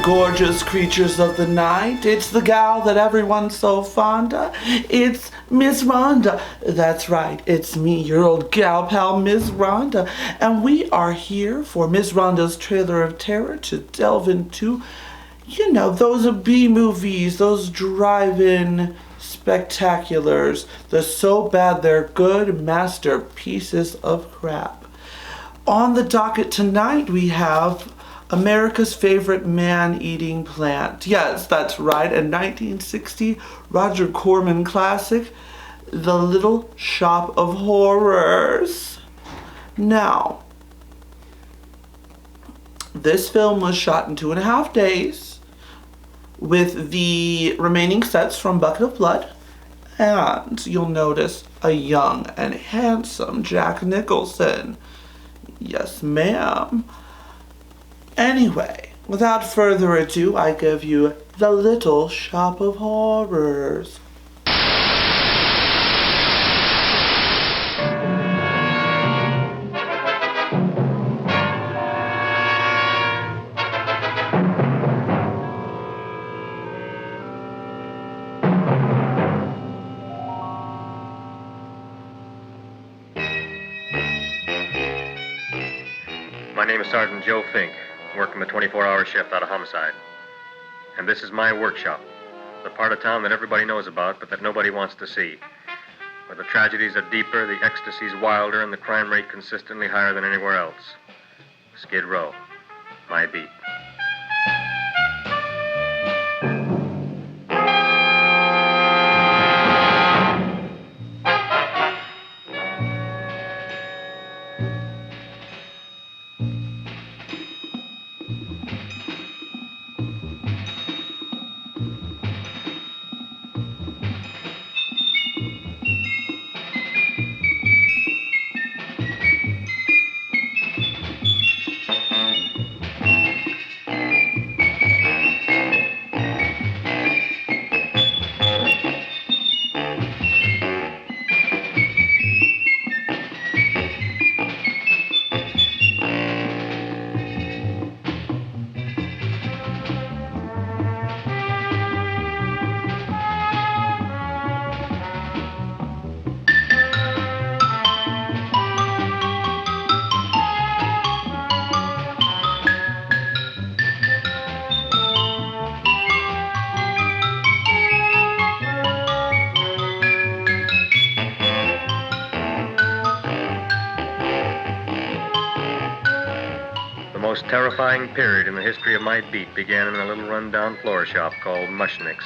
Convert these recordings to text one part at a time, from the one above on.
gorgeous creatures of the night. It's the gal that everyone's so fond of. It's Miss Rhonda. That's right, it's me, your old gal pal, Miss Rhonda. And we are here for Miss Rhonda's Trailer of Terror to delve into, you know, those B-movies, those drive-in spectaculars, the so bad they're good masterpieces of crap. On the docket tonight we have America's favorite man-eating plant. Yes, that's right, a 1960 Roger Corman classic, The Little Shop of Horrors. Now, this film was shot in 2.5 days with the remaining sets from Bucket of Blood, and you'll notice a young and handsome Jack Nicholson. Yes, ma'am. Anyway, without further ado, I give you The Little Shop of Horrors. My name is Sergeant Joe Fink, working the 24-hour shift out of homicide. And this is my workshop, the part of town that everybody knows about, but that nobody wants to see. Where the tragedies are deeper, the ecstasy's wilder, and the crime rate consistently higher than anywhere else. Skid Row, my beat. The most terrifying period in the history of my beat began in a little run-down floor shop called Mushnick's.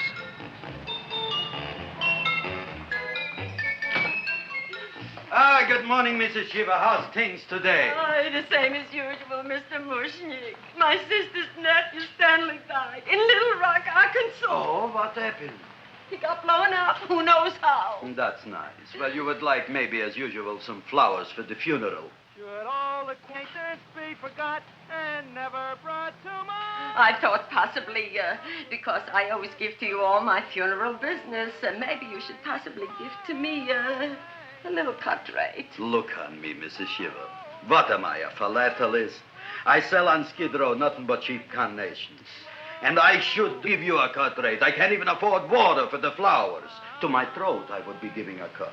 Good morning, Mrs. Shiva. How's things today? Oh, the same as usual, Mr. Mushnick. My sister's nephew, Stanley, died in Little Rock, Arkansas. Oh, what happened? He got blown up. Who knows how? That's nice. Well, you would like, maybe as usual, some flowers for the funeral. Should all acquaintance be forgot and never brought to mind? I thought possibly, because I always give to you all my funeral business, maybe you should possibly give to me, a little cut rate. Look on me, Mrs. Shiva. What am I, a philatelist? I sell on Skid Row nothing but cheap carnations. And I should give you a cut rate. I can't even afford water for the flowers. To my throat, I would be giving a cut.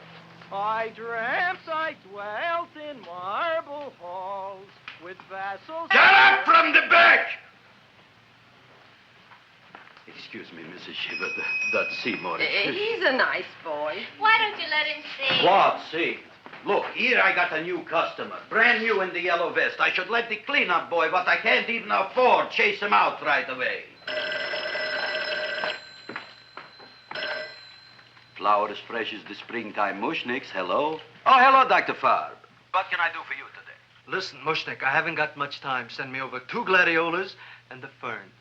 I dreamt I dwelt in marble halls with vassals. Get up from the back! Excuse me, Mrs. Shiva, that's Seymour. He's a nice boy. Why don't you let him see? What, see? Look, here I got a new customer, brand new in the yellow vest. I should let the cleanup boy, but I can't even afford, chase him out right away. Flowers fresh as the springtime Mushnicks. Hello? Oh, hello, Dr. Farb. What can I do for you today? Listen, Mushnick, I haven't got much time. Send me over 2 gladiolas and the fern.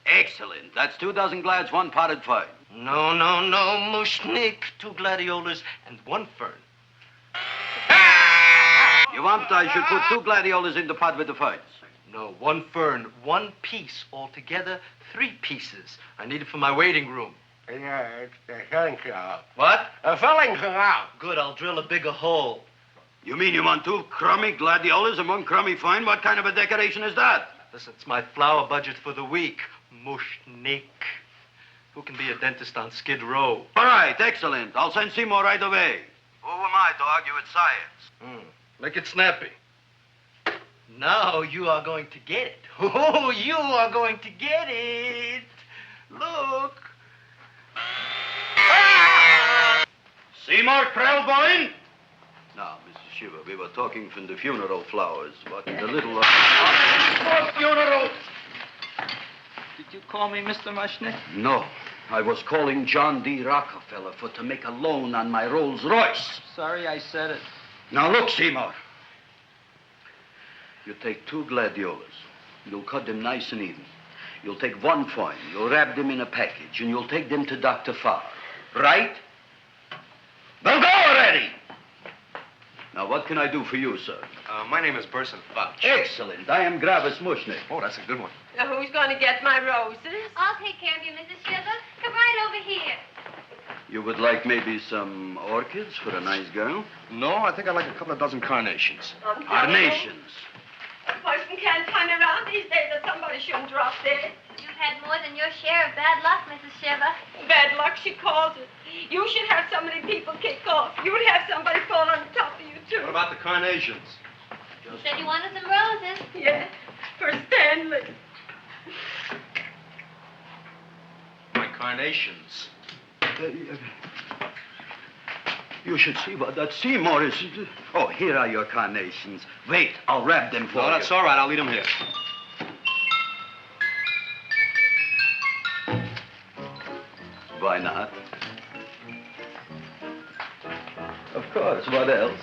Excellent. That's 2 dozen glads, 1 potted fern. No, Mushnick. 2 gladiolas and 1 fern. You want I should put 2 gladiolas in the pot with the ferns? No, 1 fern, 1 piece. Altogether, 3 pieces. I need it for my waiting room. Yeah, it's the filling canal. What? A filling canal. Good, I'll drill a bigger hole. You mean you want 2 crummy gladiolas and 1 crummy fern? What kind of a decoration is that? Listen, it's my flower budget for the week. Mushnik. Who can be a dentist on Skid Row? All right, excellent. I'll send Seymour right away. Who am I to argue with science? Make it snappy. Now you are going to get it. Oh, you are going to get it. Look. Seymour Krellboyne? Now, Mrs. Shiver, we were talking from the funeral flowers. What the little... For funeral! Did you call me Mr. Mushnick? No, I was calling John D. Rockefeller for to make a loan on my Rolls Royce. Sorry I said it. Now, look, Seymour. You take 2 gladiolas. You'll cut them nice and even. You'll take 1 coin. You'll wrap them in a package, and you'll take them to Dr. Farr. Right? Now go already! Now, what can I do for you, sir? My name is Burson Fouch. Excellent. I am Gravis Mushnick. Oh, that's a good one. Now, who's going to get my roses? I'll take care of you, Mrs. Shiver. Come right over here. You would like maybe some orchids for a nice girl? No, I think I'd like a couple of dozen carnations. Carnations. A person can't turn around these days that somebody shouldn't drop dead. You've had more than your share of bad luck, Mrs. Shiver. Bad luck, she calls it. You should have so many people kick off. You would have somebody fall on top of you, too. What about the carnations? You said you wanted some roses. Yeah, for Stanley. My carnations. You should see what that Seymour is. Oh, here are your carnations. Wait, I'll wrap them for you. No, that's all right. I'll leave them here. Why not? Of course, what else?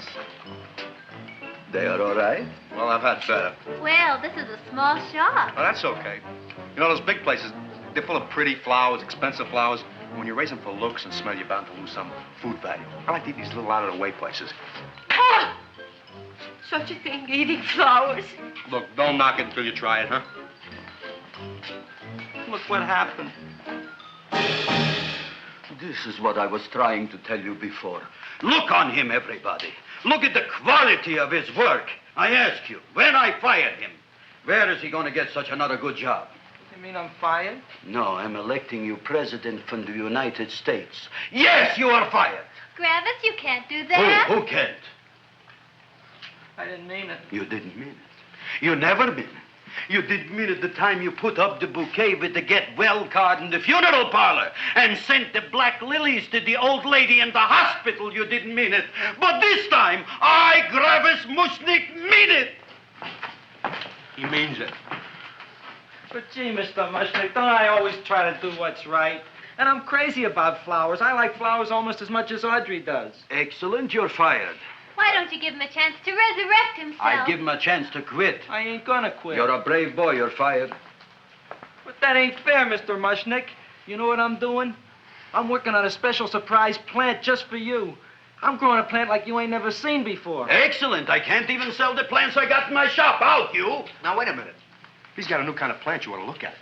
They are all right? Well, I've had better. Well, this is a small shop. Well, that's okay. You know, those big places, they're full of pretty flowers, expensive flowers. When you raise them for looks and smell, you're bound to lose some food value. I like to eat these little out-of-the-way places. Oh! Such a thing, eating flowers. Look, don't knock it until you try it, huh? Look what happened. This is what I was trying to tell you before. Look on him, everybody. Look at the quality of his work. I ask you, when I fired him, where is he going to get such another good job? You mean I'm fired? No, I'm electing you president from the United States. Yes, you are fired. Gravis, you can't do that. Who can't? I didn't mean it. You didn't mean it. You never mean it. You didn't mean it the time you put up the bouquet with the get well card in the funeral parlor and sent the black lilies to the old lady in the hospital. You didn't mean it. But this time, I, Gravis Mushnick, mean it. He means it. But gee, Mr. Mushnick, don't I always try to do what's right? And I'm crazy about flowers. I like flowers almost as much as Audrey does. Excellent, you're fired. Why don't you give him a chance to resurrect himself? I give him a chance to quit. I ain't gonna quit. You're a brave boy, you're fired. But that ain't fair, Mr. Mushnick. You know what I'm doing? I'm working on a special surprise plant just for you. I'm growing a plant like you ain't never seen before. Excellent. I can't even sell the plants I got in my shop. Out, you. Now, wait a minute. He's got a new kind of plant you ought to look at.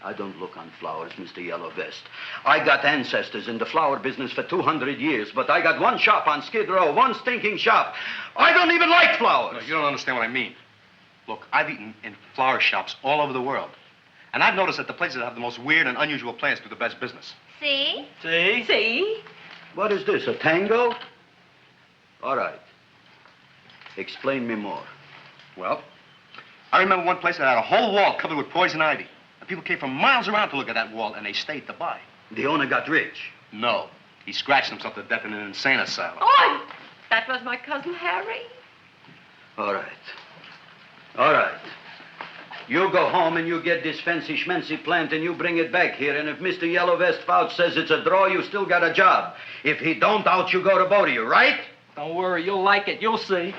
I don't look on flowers, Mr. Yellow Vest. I got ancestors in the flower business for 200 years, but I got one shop on Skid Row, one stinking shop. I don't even like flowers. No, you don't understand what I mean. Look, I've eaten in flower shops all over the world. And I've noticed that the places that have the most weird and unusual plants do the best business. See? See? See? What is this, a tango? All right. Explain me more. Well, I remember one place that had a whole wall covered with poison ivy. And people came from miles around to look at that wall, and they stayed to buy. The owner got rich. No. He scratched himself to death in an insane asylum. Oh, that was my cousin Harry. All right. All right. You go home and you get this fancy schmancy plant and you bring it back here. And if Mr. Yellow Vest Fouch says it's a draw, you still got a job. If he don't, out you go to both of you, right? Don't worry, you'll like it. You'll see.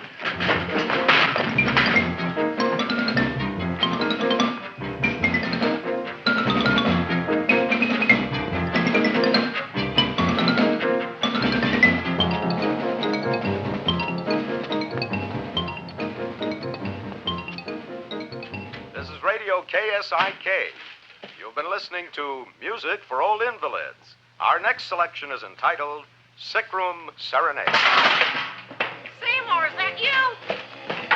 KSIK. You've been listening to Music for Old Invalids. Our next selection is entitled Sick Room Serenade. Seymour, is that you?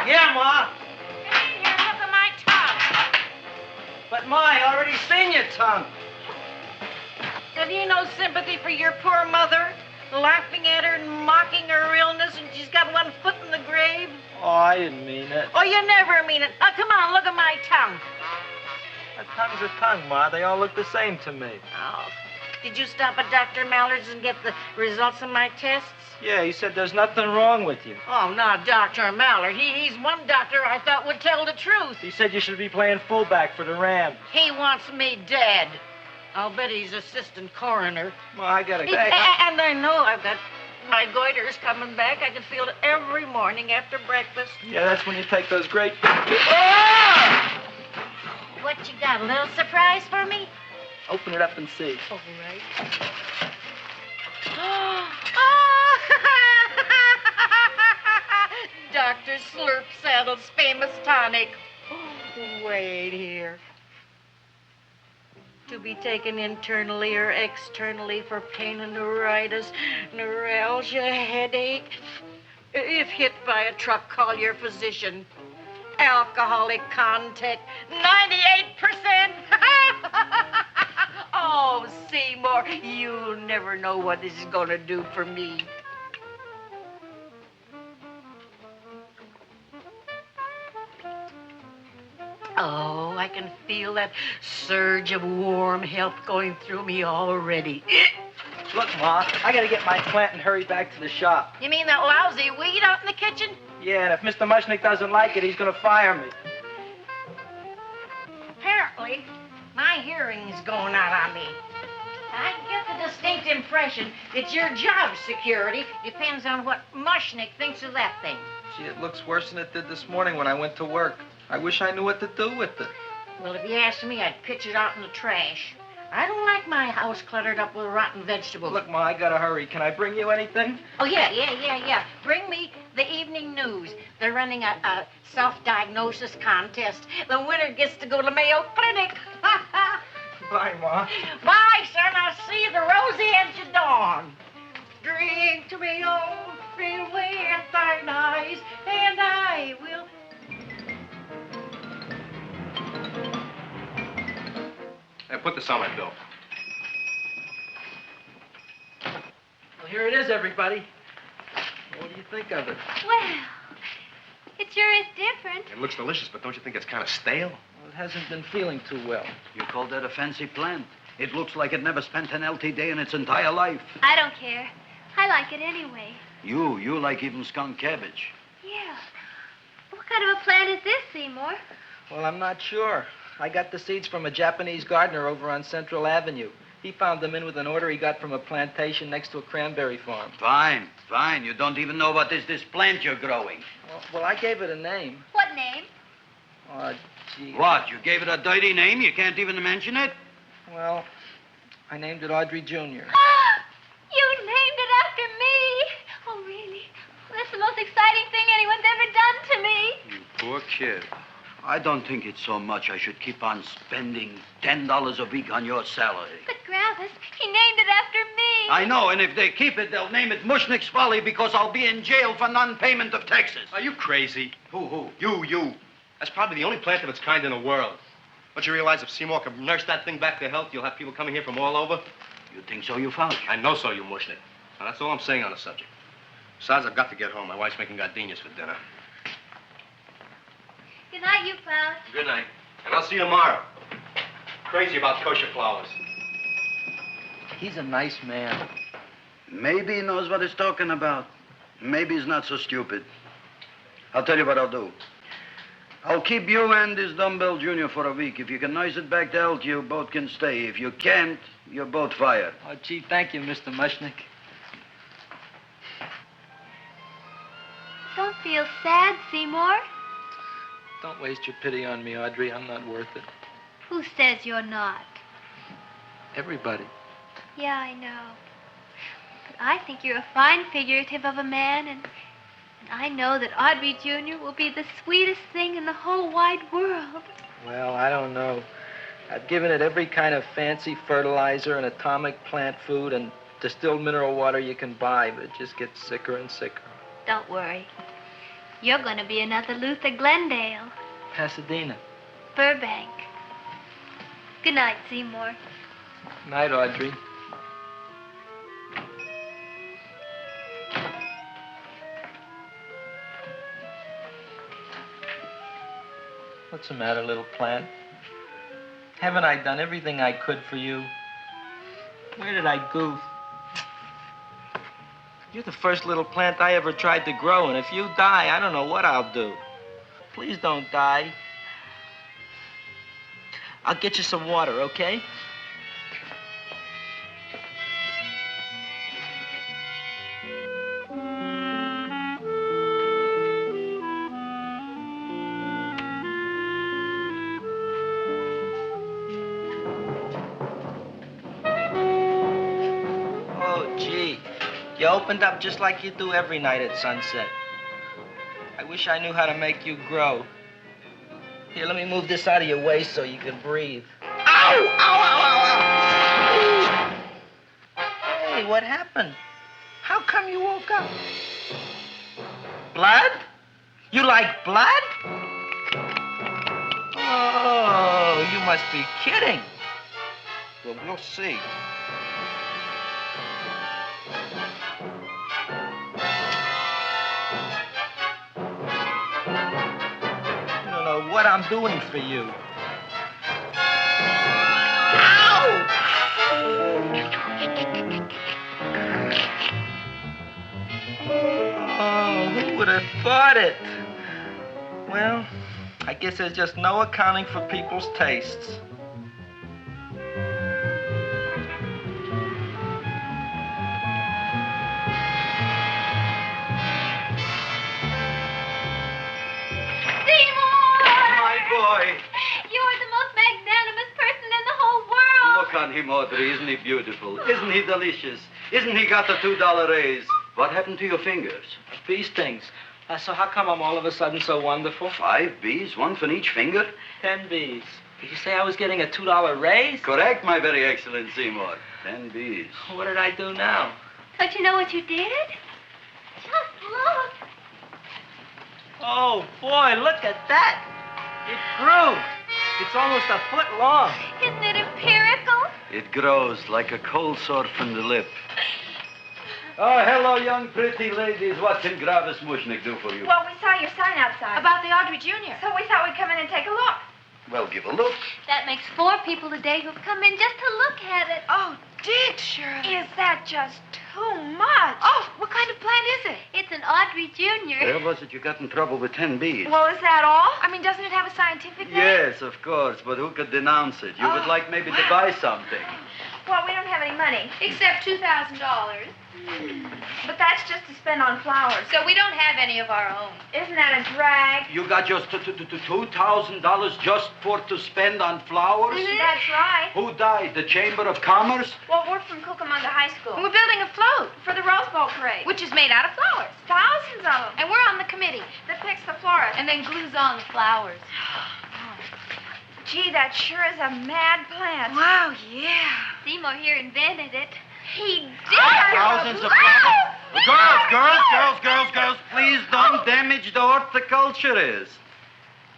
Yeah, Ma. Come in here and look at my tub. But But, Ma, I already seen your tongue. Have you no sympathy for your poor mother? Laughing at her and mocking her illness, and she's got one foot in the grave? Oh, I didn't mean it. Oh, you never mean it. Now, come on, look at my tongue. A tongue's a tongue, Ma. They all look the same to me. Oh, did you stop at Dr. Mallard's and get the results of my tests? Yeah, he said there's nothing wrong with you. Oh, not Dr. Mallard. He's one doctor I thought would tell the truth. He said you should be playing fullback for the Rams. He wants me dead. I'll bet he's assistant coroner. Ma, I gotta go. And I know I've got my goiters coming back. I can feel it every morning after breakfast. Yeah, that's when you take those great... What you got, a little surprise for me? Open it up and see. All right. Dr. Slurp Saddle's famous tonic. Wait here. To be taken internally or externally for pain and neuritis, neuralgia, headache. If hit by a truck, call your physician. Alcoholic contact, 98%. Oh, Seymour, you'll never know what this is going to do for me. Oh, I can feel that surge of warm health going through me already. Look, Ma, I gotta get my plant and hurry back to the shop. You mean that lousy weed out in the kitchen? Yeah, and if Mr. Mushnick doesn't like it, he's gonna fire me. Apparently, my hearing's going out on me. I get the distinct impression that your job security depends on what Mushnick thinks of that thing. Gee, it looks worse than it did this morning when I went to work. I wish I knew what to do with it. Well, if you asked me, I'd pitch it out in the trash. I don't like my house cluttered up with rotten vegetables. Look, Ma, I gotta hurry. Can I bring you anything? Oh, yeah. Bring me the evening news. They're running a self-diagnosis contest. The winner gets to go to Mayo Clinic. Bye, Ma. Bye, son. I'll see you at the rosy edge of dawn. Drink to me, oh, feel with thine eyes, and I will... Hey, put this on my bill. Well, here it is, everybody. What do you think of it? Well, it sure is different. It looks delicious, but don't you think it's kind of stale? Well, it hasn't been feeling too well. You call that a fancy plant? It looks like it never spent an LT day in its entire life. I don't care. I like it anyway. You like even skunk cabbage. Yeah. What kind of a plant is this, Seymour? Well, I'm not sure. I got the seeds from a Japanese gardener over on Central Avenue. He found them in with an order he got from a plantation next to a cranberry farm. Fine. You don't even know what is this plant you're growing. Well, I gave it a name. What name? Oh, gee. What, you gave it a dirty name? You can't even mention it? Well, I named it Audrey Jr. You named it after me. Oh, really? Well, that's the most exciting thing anyone's ever done to me. You poor kid. I don't think it's so much I should keep on spending $10 a week on your salary. But, Gravis, he named it after me. I know, and if they keep it, they'll name it Mushnick's Folly because I'll be in jail for non-payment of taxes. Are you crazy? Who? You. That's probably the only plant of its kind in the world. Don't you realize if Seymour could nurse that thing back to health, you'll have people coming here from all over? You think so, you found? I know so, you Mushnick. Now, that's all I'm saying on the subject. Besides, I've got to get home. My wife's making gardenias for dinner. Good night, you pal. Good night. And I'll see you tomorrow. Crazy about kosher flowers. He's a nice man. Maybe he knows what he's talking about. Maybe he's not so stupid. I'll tell you what I'll do. I'll keep you and this dumbbell junior for a week. If you can nurse it back to health, you both can stay. If you can't, you're both fired. Oh, gee, thank you, Mr. Mushnick. Don't feel sad, Seymour. Don't waste your pity on me, Audrey. I'm not worth it. Who says you're not? Everybody. Yeah, I know. But I think you're a fine figurative of a man, and I know that Audrey Jr. will be the sweetest thing in the whole wide world. Well, I don't know. I've given it every kind of fancy fertilizer and atomic plant food and distilled mineral water you can buy, but it just gets sicker and sicker. Don't worry. You're going to be another Luther Glendale. Pasadena. Burbank. Good night, Seymour. Night, Audrey. What's the matter, little plant? Haven't I done everything I could for you? Where did I goof? You're the first little plant I ever tried to grow, and if you die, I don't know what I'll do. Please don't die. I'll get you some water, okay? Oh, gee. You opened up just like you do every night at sunset. I wish I knew how to make you grow. Here, let me move this out of your way so you can breathe. Ow! Ow, ow, ow, ow! Hey, what happened? How come you woke up? Blood? You like blood? Oh, you must be kidding. Well, we'll see. You don't know what I'm doing for you. Ow! Oh, who would have thought it? Well, I guess there's just no accounting for people's tastes. Boy. You're the most magnanimous person in the whole world. Look on him, Audrey. Isn't he beautiful? Isn't he delicious? Isn't he got the $2 raise? What happened to your fingers? Bee stings. So how come I'm all of a sudden so wonderful? 5 bees, one for each finger? 10 bees. Did you say I was getting a $2 raise? Correct, my very excellent Seymour. 10 bees. What did I do now? Don't you know what you did? Just look. Oh, boy, look at that. It grew. It's almost a foot long. Isn't it empirical? It grows like a cold sore from the lip. Oh, hello, young pretty ladies. What can Gravis Mushnik do for you? Well, we saw your sign outside. About the Audrey Jr. So we thought we'd come in and take a look. Well, give a look. That makes 4 people today who've come in just to look at it. Oh, did Shirley? Is that just too much? Oh, what kind of plant is it? It's an Audrey Jr. Where was it you got in trouble with 10 bees? Well, is that all? I mean, doesn't it have a scientific name? Yes, of course, but who could denounce it? You would like maybe to buy something. Well, we don't have any money. Except $2,000. But that's just to spend on flowers. So we don't have any of our own. Isn't that a drag? You got just $2,000 just for to spend on flowers? That's right. Who died? The Chamber of Commerce? Well, we're from Cucamonga High School. And we're building a float, For the Rose Bowl parade. which is made out of flowers. Thousands of them. And we're on the committee. That picks the florist. And then glues on the flowers. Gee, that sure is a mad plant. Wow, yeah. Seymour here invented it. He did. Thousands of flowers. Girls, please don't damage the horticulturist.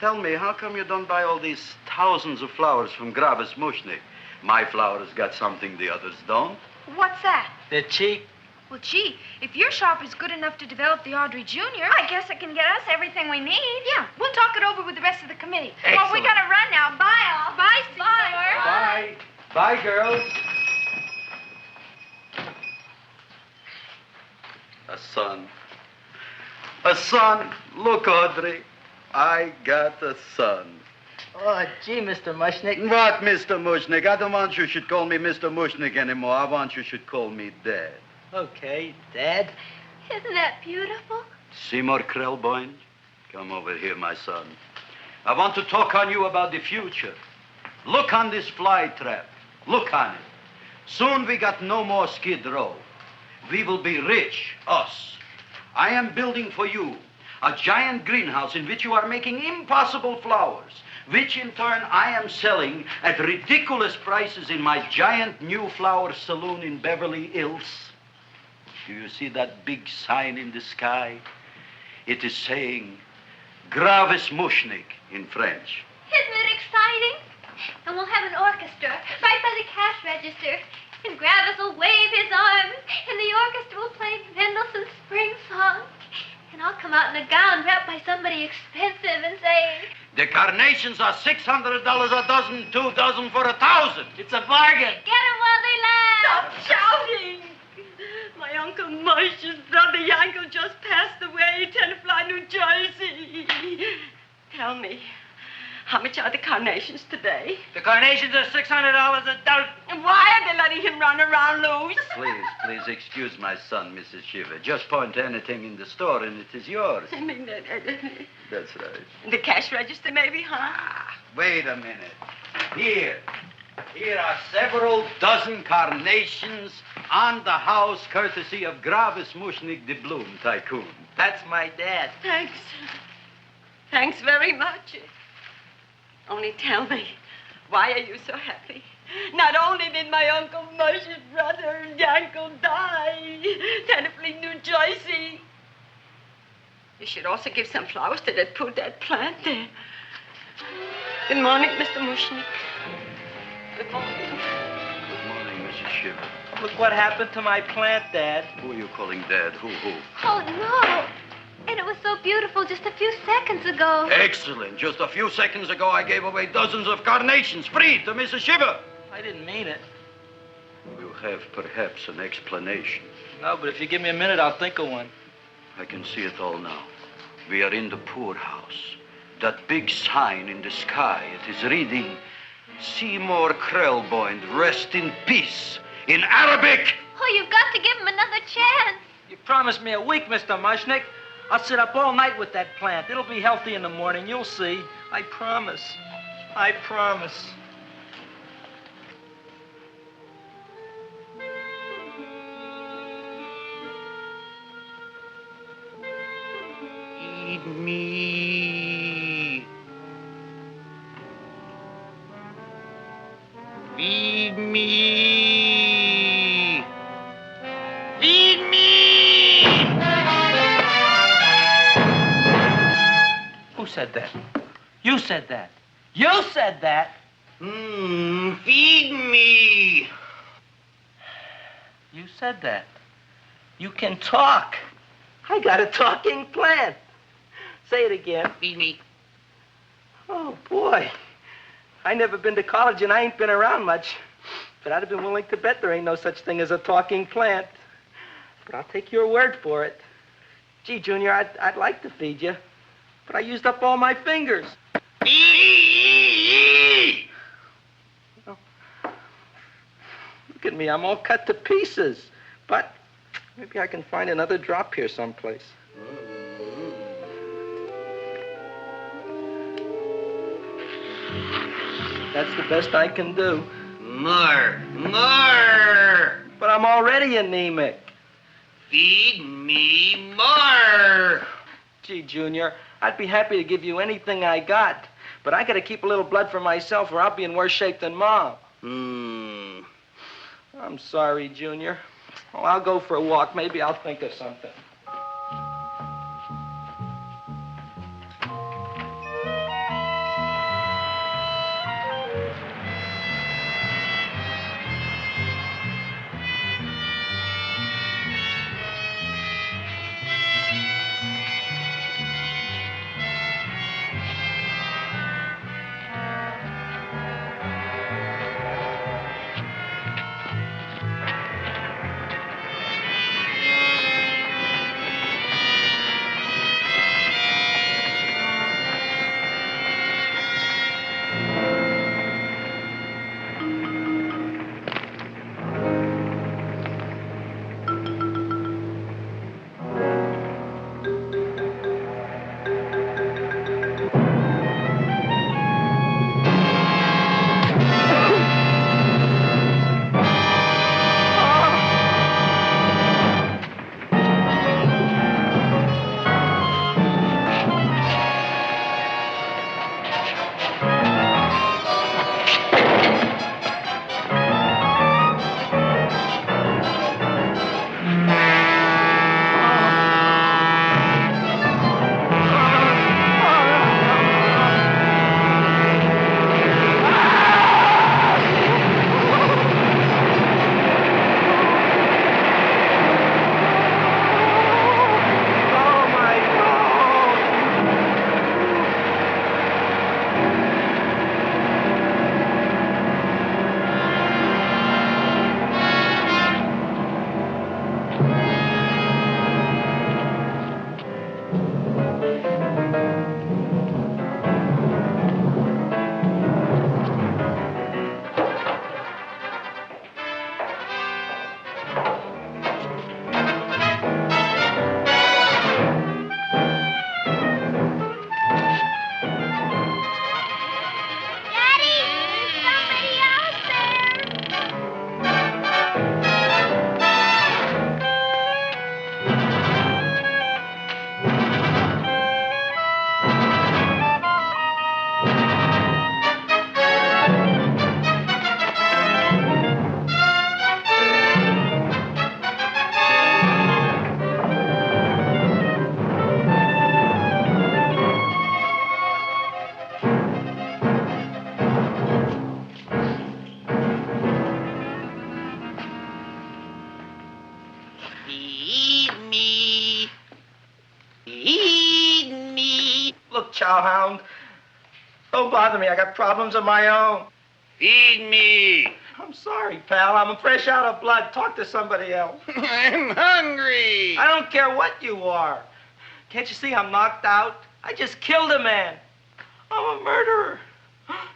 Tell me, how come you don't buy all these thousands of flowers from Gravis Mushnik? My flowers got something the others don't. What's that? They're cheap. Well, gee, if your shop is good enough to develop the Audrey Jr., I guess it can get us everything we need. yeah, we'll talk it over with the rest of the committee. Well, we gotta run now. Bye, all. Bye, Seymour. Bye. Bye, girls. A son. A son. Look, Audrey. I got a son. Oh, gee, Mr. Mushnik. What, Mr. Mushnik? I don't want you should call me Mr. Mushnik anymore. I want you should call me Dad. Okay, Dad. Isn't that beautiful? Seymour Krelboin, come over here, my son. I want to talk on you about the future. Look on this fly trap. Look on it. Soon we got no more Skid Row. We will be rich, us. I am building for you a giant greenhouse in which you are making impossible flowers, which in turn I am selling at ridiculous prices in my giant new flower saloon in Beverly Hills. Do you see that big sign in the sky? It is saying Gravis Mushnik in French. Isn't it exciting? and we'll have an orchestra right by the cash register. And Gravis will wave his arms, and the orchestra will play Mendelssohn's Spring Song. And I'll come out in a gown wrapped by somebody expensive and say, The carnations are $600 a dozen, 2 dozen for 1,000. It's a bargain. get 'em while they last. Stop shouting! My Uncle Moshe's brother Yankel just passed away in Tenafly, New Jersey. Tell me, how much are the carnations today? The carnations are $600 a dozen. And why are they letting him run around loose? Please excuse my son, Mrs. Shiver. Just point to anything in the store and it is yours. I mean, That's right. the cash register maybe, huh? Wait a minute. Here are several dozen carnations on the house, courtesy of Gravis Mushnik, the Bloom Tycoon. That's my dad. Thanks. Thanks very much. Only tell me, why are you so happy? Not only did my Uncle Moshe's brother Yankel die, Tenafly, New Jersey. You should also give some flowers to that poor dead plant there. Good morning, Mr. Mushnik. Good morning. Good morning, Mrs. Shiver. Look what happened to my plant, Dad. Who are you calling Dad? Who? Oh, no. And it was so beautiful just a few seconds ago. Excellent. Just a few seconds ago, I gave away dozens of carnations free to Mrs. Shiver. I didn't mean it. You have perhaps an explanation. No, but if you give me a minute, I'll think of one. I can see it all now. We are in the poorhouse. That big sign in the sky, it is reading, Seymour Krelboyne, rest in peace, in Arabic. Oh, you've got to give him another chance. You promised me a week, Mr. Mushnik. I'll sit up all night with that plant. It'll be healthy in the morning. You'll see. I promise. I promise. Feed me. Feed me. Feed me. Who said that? You said that. You said that. Feed me. You said that. You can talk. I got a talking plant. Say it again. Feed me. Oh, boy. I never been to college and I ain't been around much. But I'd have been willing to bet there ain't no such thing as a talking plant. But I'll take your word for it. Gee, Junior, I'd like to feed you. But I used up all my fingers. Oh. Look at me, I'm all cut to pieces. But maybe I can find another drop here someplace. That's the best I can do. More. But I'm already anemic. Feed me more. Gee, Junior, I'd be happy to give you anything I got. But I gotta keep a little blood for myself or I'll be in worse shape than Mom. I'm sorry, Junior. Oh, I'll go for a walk. Maybe I'll think of something. chowhound. Don't bother me. I got problems of my own. Feed me. I'm sorry, pal. I'm fresh out of blood. Talk to somebody else. I'm hungry. I don't care what you are. Can't you see I'm knocked out? I just killed a man. I'm a murderer.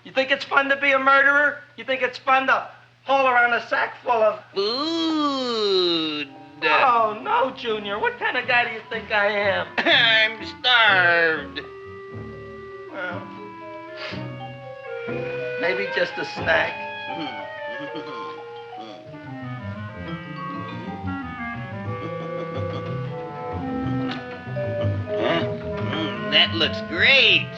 You think it's fun to be a murderer? You think it's fun to haul around a sack full of Food. Oh, no, Junior. What kind of guy do you think I am? I'm starved. Well, maybe just a snack. That looks great.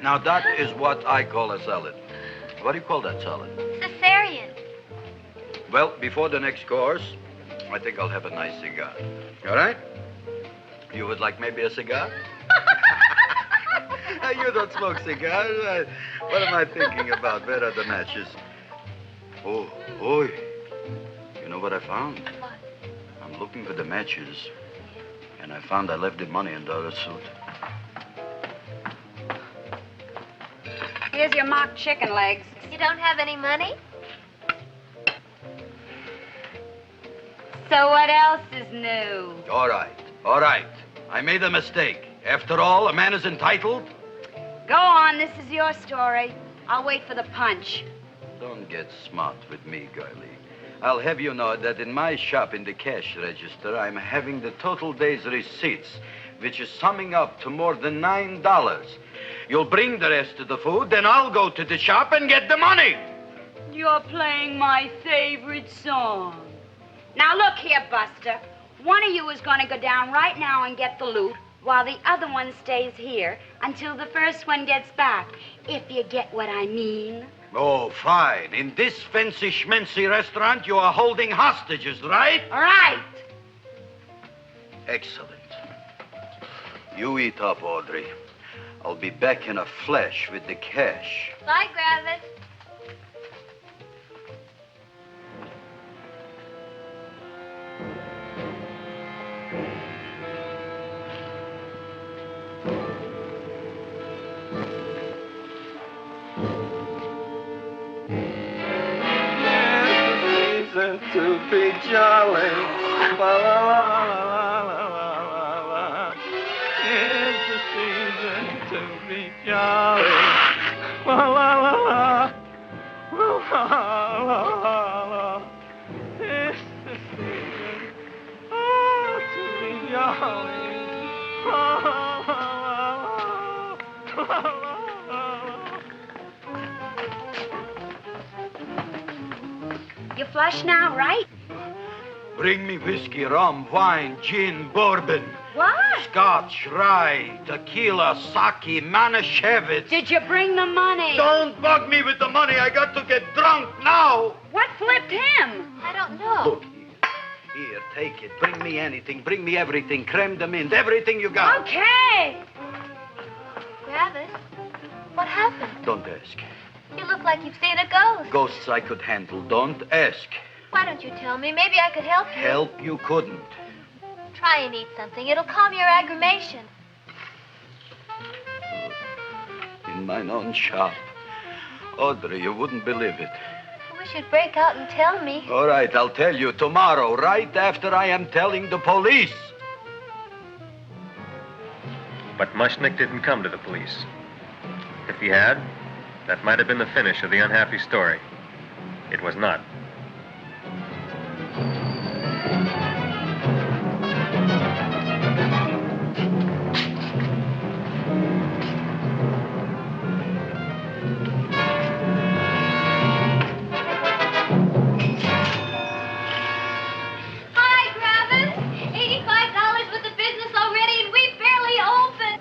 Now, that is what I call a salad. What do you call that salad? Caesarean. Well, before the next course, I think I'll have a nice cigar. All right? You would like maybe a cigar? You don't smoke cigars. What am I thinking about? Where are the matches? Oh, oi. You know what I found? What? I'm looking for the matches, and I found I left the money in the other suit. Here's your mock chicken legs. You don't have any money? So what else is new? All right. I made a mistake. After all, a man is entitled. Go on, this is your story. I'll wait for the punch. Don't get smart with me, girlie. I'll have you know that in my shop in the cash register, I'm having the total day's receipts, which is summing up to more than $9. You'll bring the rest of the food, then I'll go to the shop and get the money. You're playing my favorite song. Now look here, Buster. One of you is going to go down right now and get the loot, while the other one stays here until the first one gets back, if you get what I mean. Oh, fine. In this fancy schmancy restaurant, you are holding hostages, right? All right. Excellent. You eat up, Audrey. I'll be back in a flash with the cash. Bye, Gravis. To be jolly. La, la, la, la, la, la, la. It's the season to be jolly. La, la, la, la. La, la, la, la. It's the season to be jolly. La, la, la, la, la, la, la. You flush now, right? Bring me whiskey, rum, wine, gin, bourbon. What? Scotch, rye, tequila, sake, Manischewitz. Did you bring the money? Don't bug me with the money. I got to get drunk now. What flipped him? I don't know. Look, here, take it. Bring me anything. Bring me everything. Creme de mint, everything you got. Okay. Gravis, what happened? Don't ask. You look like you've seen a ghost. Ghosts I could handle. Don't ask. Why don't you tell me? Maybe I could help you. Help you couldn't. Try and eat something. It'll calm your aggravation. In mine own shop. Audrey, you wouldn't believe it. I wish you'd break out and tell me. All right, I'll tell you tomorrow, right after I am telling the police. But Mushnick didn't come to the police. If he had, that might have been the finish of the unhappy story. It was not. Hi, Gravis. $85 with the business already, and we barely opened.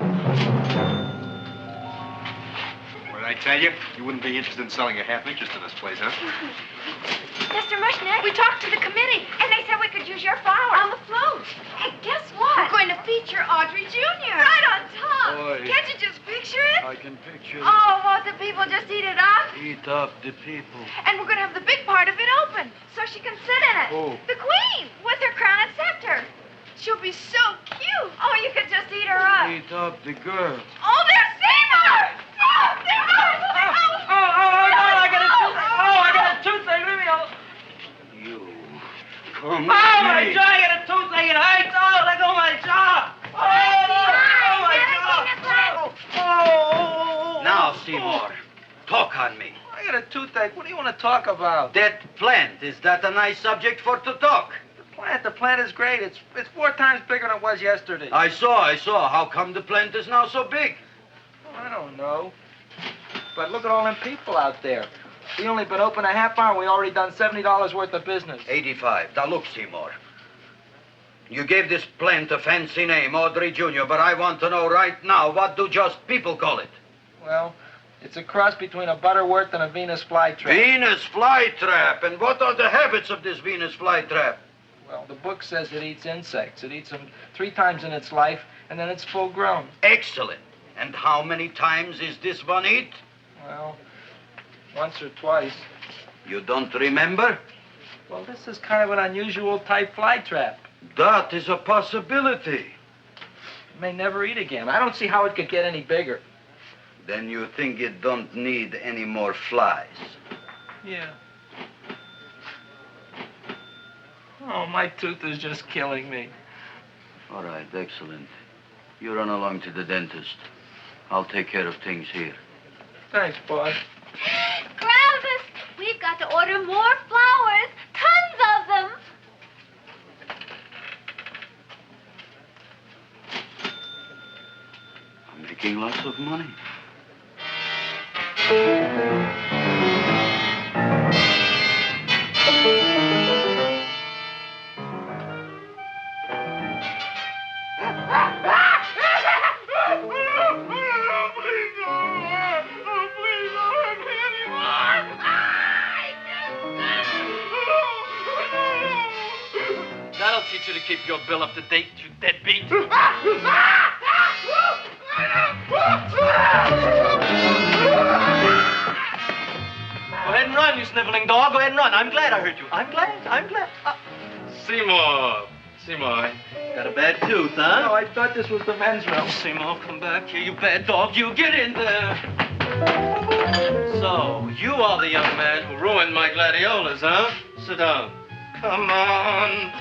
What did I tell you? You wouldn't be interested in selling a half interest in this place, huh? Mr. Mushnick, we talked to the committee, and they said we could use your flower on the float. Hey, guess what? We're going to feature Audrey Jr. Right on top. Boy. Can't you just picture it? I can picture it. Oh, won't the people just eat it up? Eat up the people. And we're going to have the big part of it open, so she can sit in it. Who? The queen, with her crown and scepter. She'll be so cute. Oh, you could just eat her up. Eat up the girl. Oh, there's Seymour! Oh, Seymour! I got a toothache. Leave me alone. You. Come Oh, my jaw! I got a toothache. It hurts. Oh, let go of my jaw. Oh, my jaw. Now, Seymour, talk on me. I got a toothache. What do you want to talk about? That plant, is that a nice subject for to talk? The plant is great. It's 4 times bigger than it was yesterday. I saw. How come the plant is now so big? Oh, I don't know. But look at all them people out there. We only been open a half hour. We already done $70 worth of business. 85. Now look, Seymour. You gave this plant a fancy name, Audrey Jr., but I want to know right now, what do just people call it? Well, it's a cross between a Butterworth and a Venus flytrap. Venus flytrap. And what are the habits of this Venus flytrap? Well, the book says it eats insects. It eats them 3 times in its life, and then it's full grown. Excellent. And how many times is this one eat? Well, once or twice. You don't remember? Well, this is kind of an unusual type flytrap. That is a possibility. It may never eat again. I don't see how it could get any bigger. Then you think it don't need any more flies? Yeah. Oh, my tooth is just killing me. All right, excellent. You run along to the dentist. I'll take care of things here. Thanks, boss. Gravis, we've got to order more flowers. Tons of them. I'm making lots of money. That'll teach you to keep your bill up to date, you deadbeat. Go ahead and run, you sniveling dog. Go ahead and run. I'm glad I hurt you. I'm glad. Seymour. Seymour, got a bad tooth, huh? No, I thought this was the men's room. Seymour, come back here, you bad dog. You get in there. So, you are the young man who ruined my gladiolas, huh? Sit down. Come on.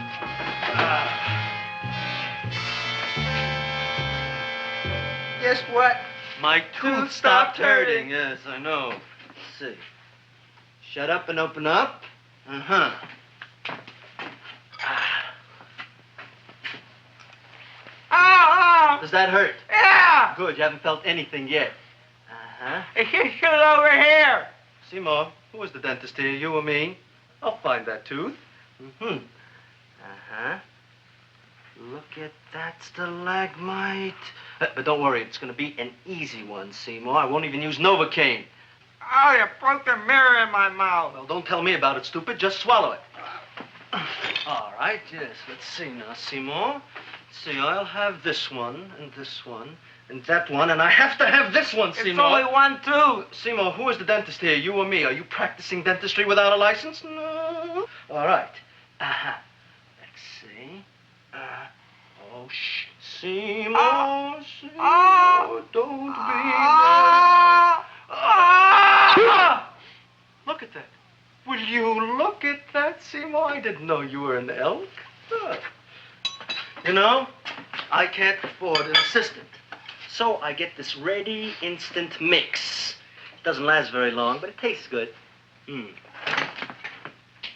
Guess what? My tooth stopped hurting. Yes, I know. Let's see. Shut up and open up. Uh-huh. Oh! Does that hurt? Yeah! Good, you haven't felt anything yet. Uh-huh. It shoot over here. Seymour, who was the dentist here, you or me? I'll find that tooth. Mm-hmm. Uh-huh. Look at that stalagmite. But don't worry, it's going to be an easy one, Seymour. I won't even use Novocaine. Oh, you broke the mirror in my mouth. Well, don't tell me about it, stupid. Just swallow it. All right, yes. Let's see now, Seymour. Let's see, I'll have this one, and that one, and I have to have this one, Seymour. It's only one tooth. Seymour, who is the dentist here, you or me? Are you practicing dentistry without a license? No. All right. Uh-huh. Let's see. Oh, shh. Seymour, Seymour, don't be mad. Look at that. Will you look at that, Seymour? I didn't know you were an elk. You know, I can't afford an assistant. So I get this ready instant mix. It doesn't last very long, but it tastes good.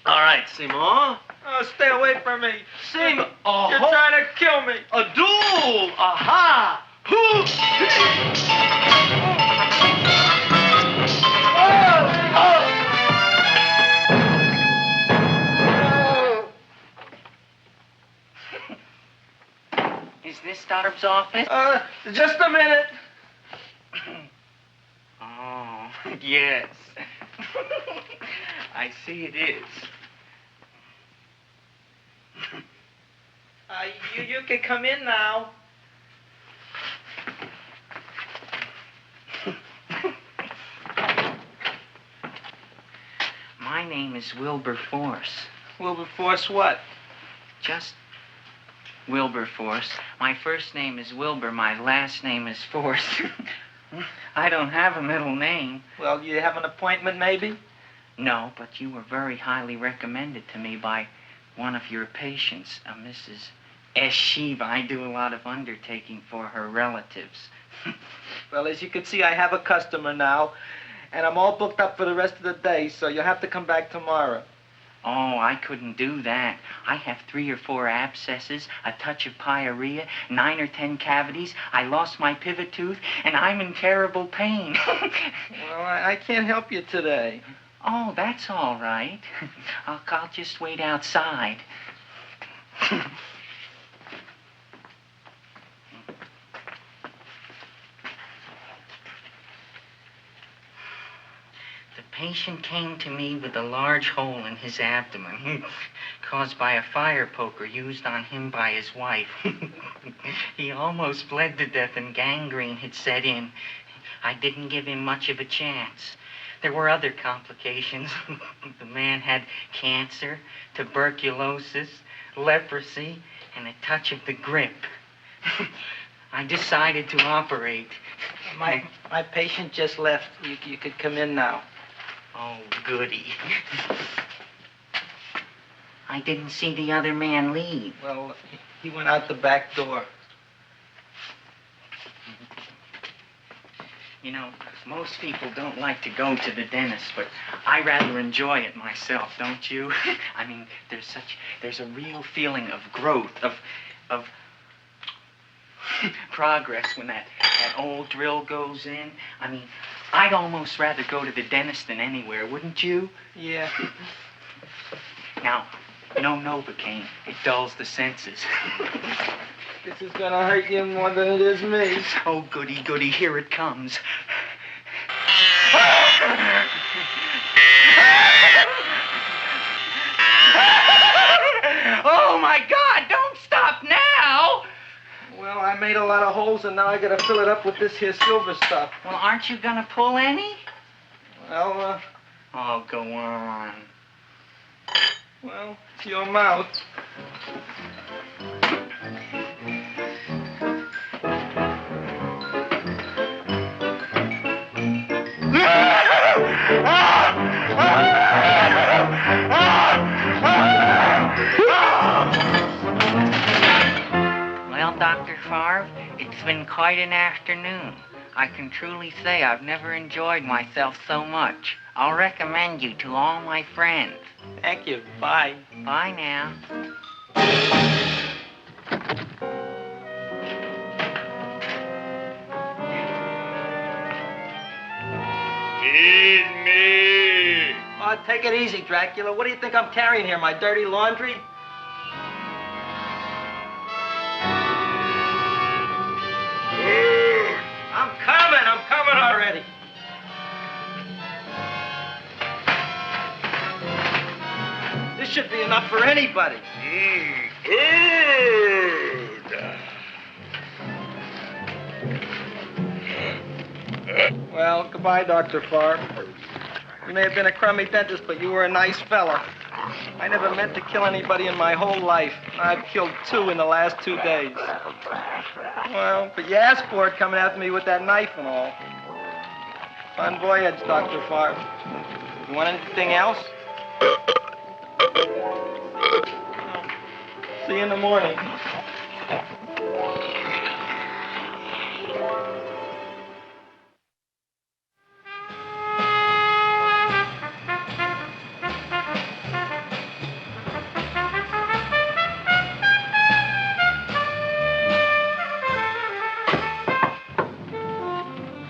All right, Seymour. Oh, stay away from me. Seymour. You're trying to kill me. A duel. Aha. Is this Stoddard's office? Just a minute. Oh, yes. I see it is. You can come in now. My name is Wilberforce. Wilberforce what? Just Wilberforce. My first name is Wilbur. My last name is Force. I don't have a middle name. Well, you have an appointment, maybe? No, but you were very highly recommended to me by one of your patients, a Mrs. S. Shiva. I do a lot of undertaking for her relatives. Well, as you can see, I have a customer now, and I'm all booked up for the rest of the day, so you'll have to come back tomorrow. Oh, I couldn't do that. I have 3 or 4 abscesses, a touch of pyorrhea, 9 or 10 cavities. I lost my pivot tooth, and I'm in terrible pain. Well, I can't help you today. Oh, that's all right. I'll just wait outside. The patient came to me with a large hole in his abdomen, caused by a fire poker used on him by his wife. He almost bled to death and gangrene had set in. I didn't give him much of a chance. There were other complications. The man had cancer, tuberculosis, leprosy, and a touch of the grip. I decided to operate. My patient just left. You could come in now. Oh, goody. I didn't see the other man leave. Well, he went out the back door. You know, most people don't like to go to the dentist, but I rather enjoy it myself, don't you? I mean, there's a real feeling of growth, of progress when that old drill goes in. I mean, I'd almost rather go to the dentist than anywhere, wouldn't you? Yeah. Now, no Novocaine. It dulls the senses. This is gonna hurt you more than it is me. Oh, goody, goody, here it comes. Oh, my God, don't stop now! Well, I made a lot of holes, and now I gotta fill it up with this here silver stuff. Well, aren't you gonna pull any? Well, Oh, go on. Well, it's your mouth. Well, Dr. Favre, it's been quite an afternoon. I can truly say I've never enjoyed myself so much. I'll recommend you to all my friends. Thank you. Bye. Bye now. Feed me. Oh, take it easy, Dracula. What do you think I'm carrying here, my dirty laundry? I'm coming already. This should be enough for anybody. Well, goodbye, Dr. Favre. You may have been a crummy dentist, but you were a nice fella. I never meant to kill anybody in my whole life. I've killed 2 in the last 2 days. Well, but you asked for it coming after me with that knife and all. Fun voyage, Dr. Favre. You want anything else? See you in the morning.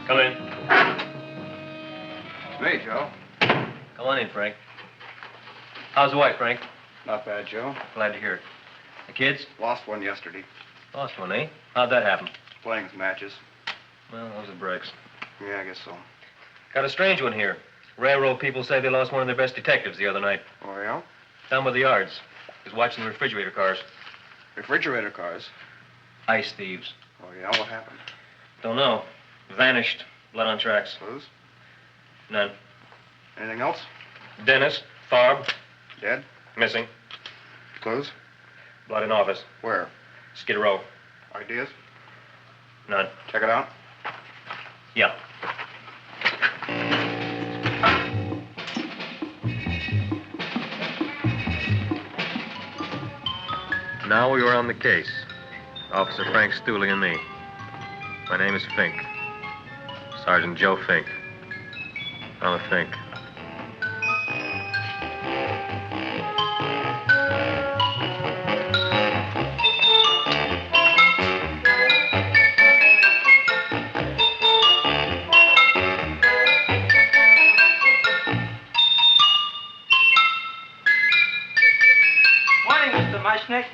Come in. Hey, Joe. Come on in, Frank. How's the wife, Frank? Not bad, Joe. Glad to hear it. The kids? Lost one yesterday. Lost one, eh? How'd that happen? Playing some matches. Well, those are breaks. Yeah, I guess so. Got a strange one here. Railroad people say they lost one of their best detectives the other night. Oh, yeah? Down by the yards. He was watching the refrigerator cars. Refrigerator cars? Ice thieves. Oh, yeah? What happened? Don't know. Vanished. Blood on tracks. Clues? None. Anything else? Dennis. Farb. Dead? Missing. Clues? Blood in office. Where? Skid Row. Ideas? None. Check it out. Yeah. Now we were on the case. Officer Frank Stooley and me. My name is Fink. Sergeant Joe Fink. I'm a Fink. Morning, Mr. Mushnick.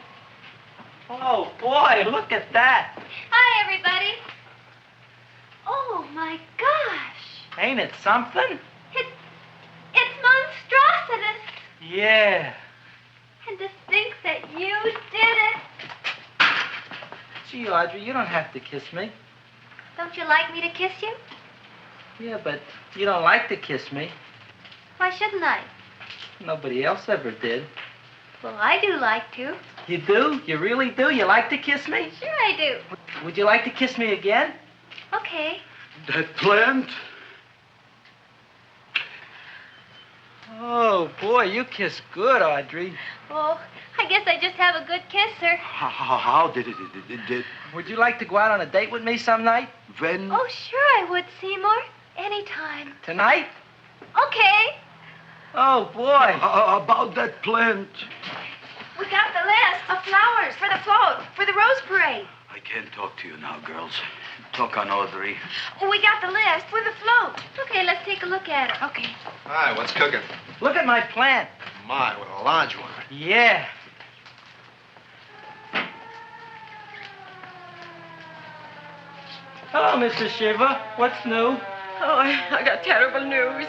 Oh, boy, look at that. Hi, everybody. Oh, my gosh. Ain't it something? It's monstrositous. Yeah. And to think that you did it. Gee, Audrey, you don't have to kiss me. Don't you like me to kiss you? Yeah, but you don't like to kiss me. Why shouldn't I? Nobody else ever did. Well, I do like to. You do? You really do? You like to kiss me? Sure I do. Would you like to kiss me again? Okay. That plant? Oh, boy, you kiss good, Audrey. Oh, I guess I just have a good kisser. How did it? Would you like to go out on a date with me some night? When? Oh, sure I would, Seymour. Anytime. Tonight? Okay. Oh, boy. About that plant. We got the list of flowers for the float, for the Rose Parade. I can't talk to you now, girls. Talk on Audrey. We got the list for the float. Okay, let's take a look at it. Okay. Hi, what's cooking? Look at my plant. My, what a large one. Yeah. Hello, Mr. Shiver. What's new? Oh, I got terrible news.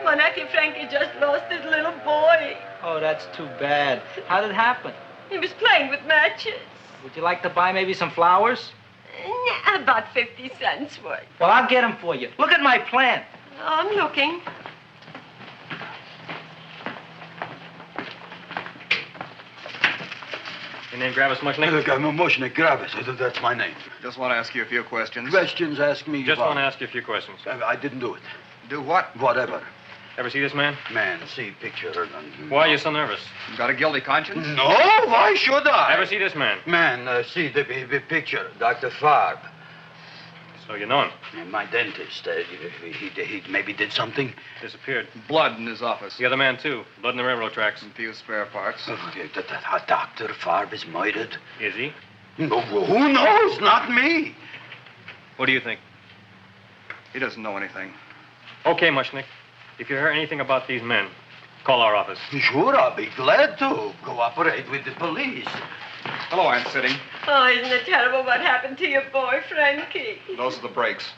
My nephew Frankie just lost his little boy. Oh, that's too bad. How did it happen? He was playing with matches. Would you like to buy maybe some flowers? About 50 cents worth. Well, I'll get them for you. Look at my plant. I'm looking. Your name Gravis Mushnick? I'm Mushnick Gravis. That's my name. Just want to ask you a few questions. Questions, ask me. Just about. want to ask you a few questions. I didn't do it. Do what? Whatever. Ever see this man? Man, see picture. Why are you so nervous? You got a guilty conscience? No, why should I? Ever see this man? Man, see the picture. Dr. Farb. So you know him? My dentist. He maybe did something. Disappeared. Blood in his office. The other man, too. Blood in the railroad tracks. And a few spare parts. Dr. Farb is murdered. Is he? No, who knows? Not me. What do you think? He doesn't know anything. Okay, Mushnick. If you hear anything about these men, call our office. Sure, I'll be glad to cooperate with the police. Hello, Aunt Sitting. Oh, isn't it terrible what happened to your boy, Frankie? Those are the brakes.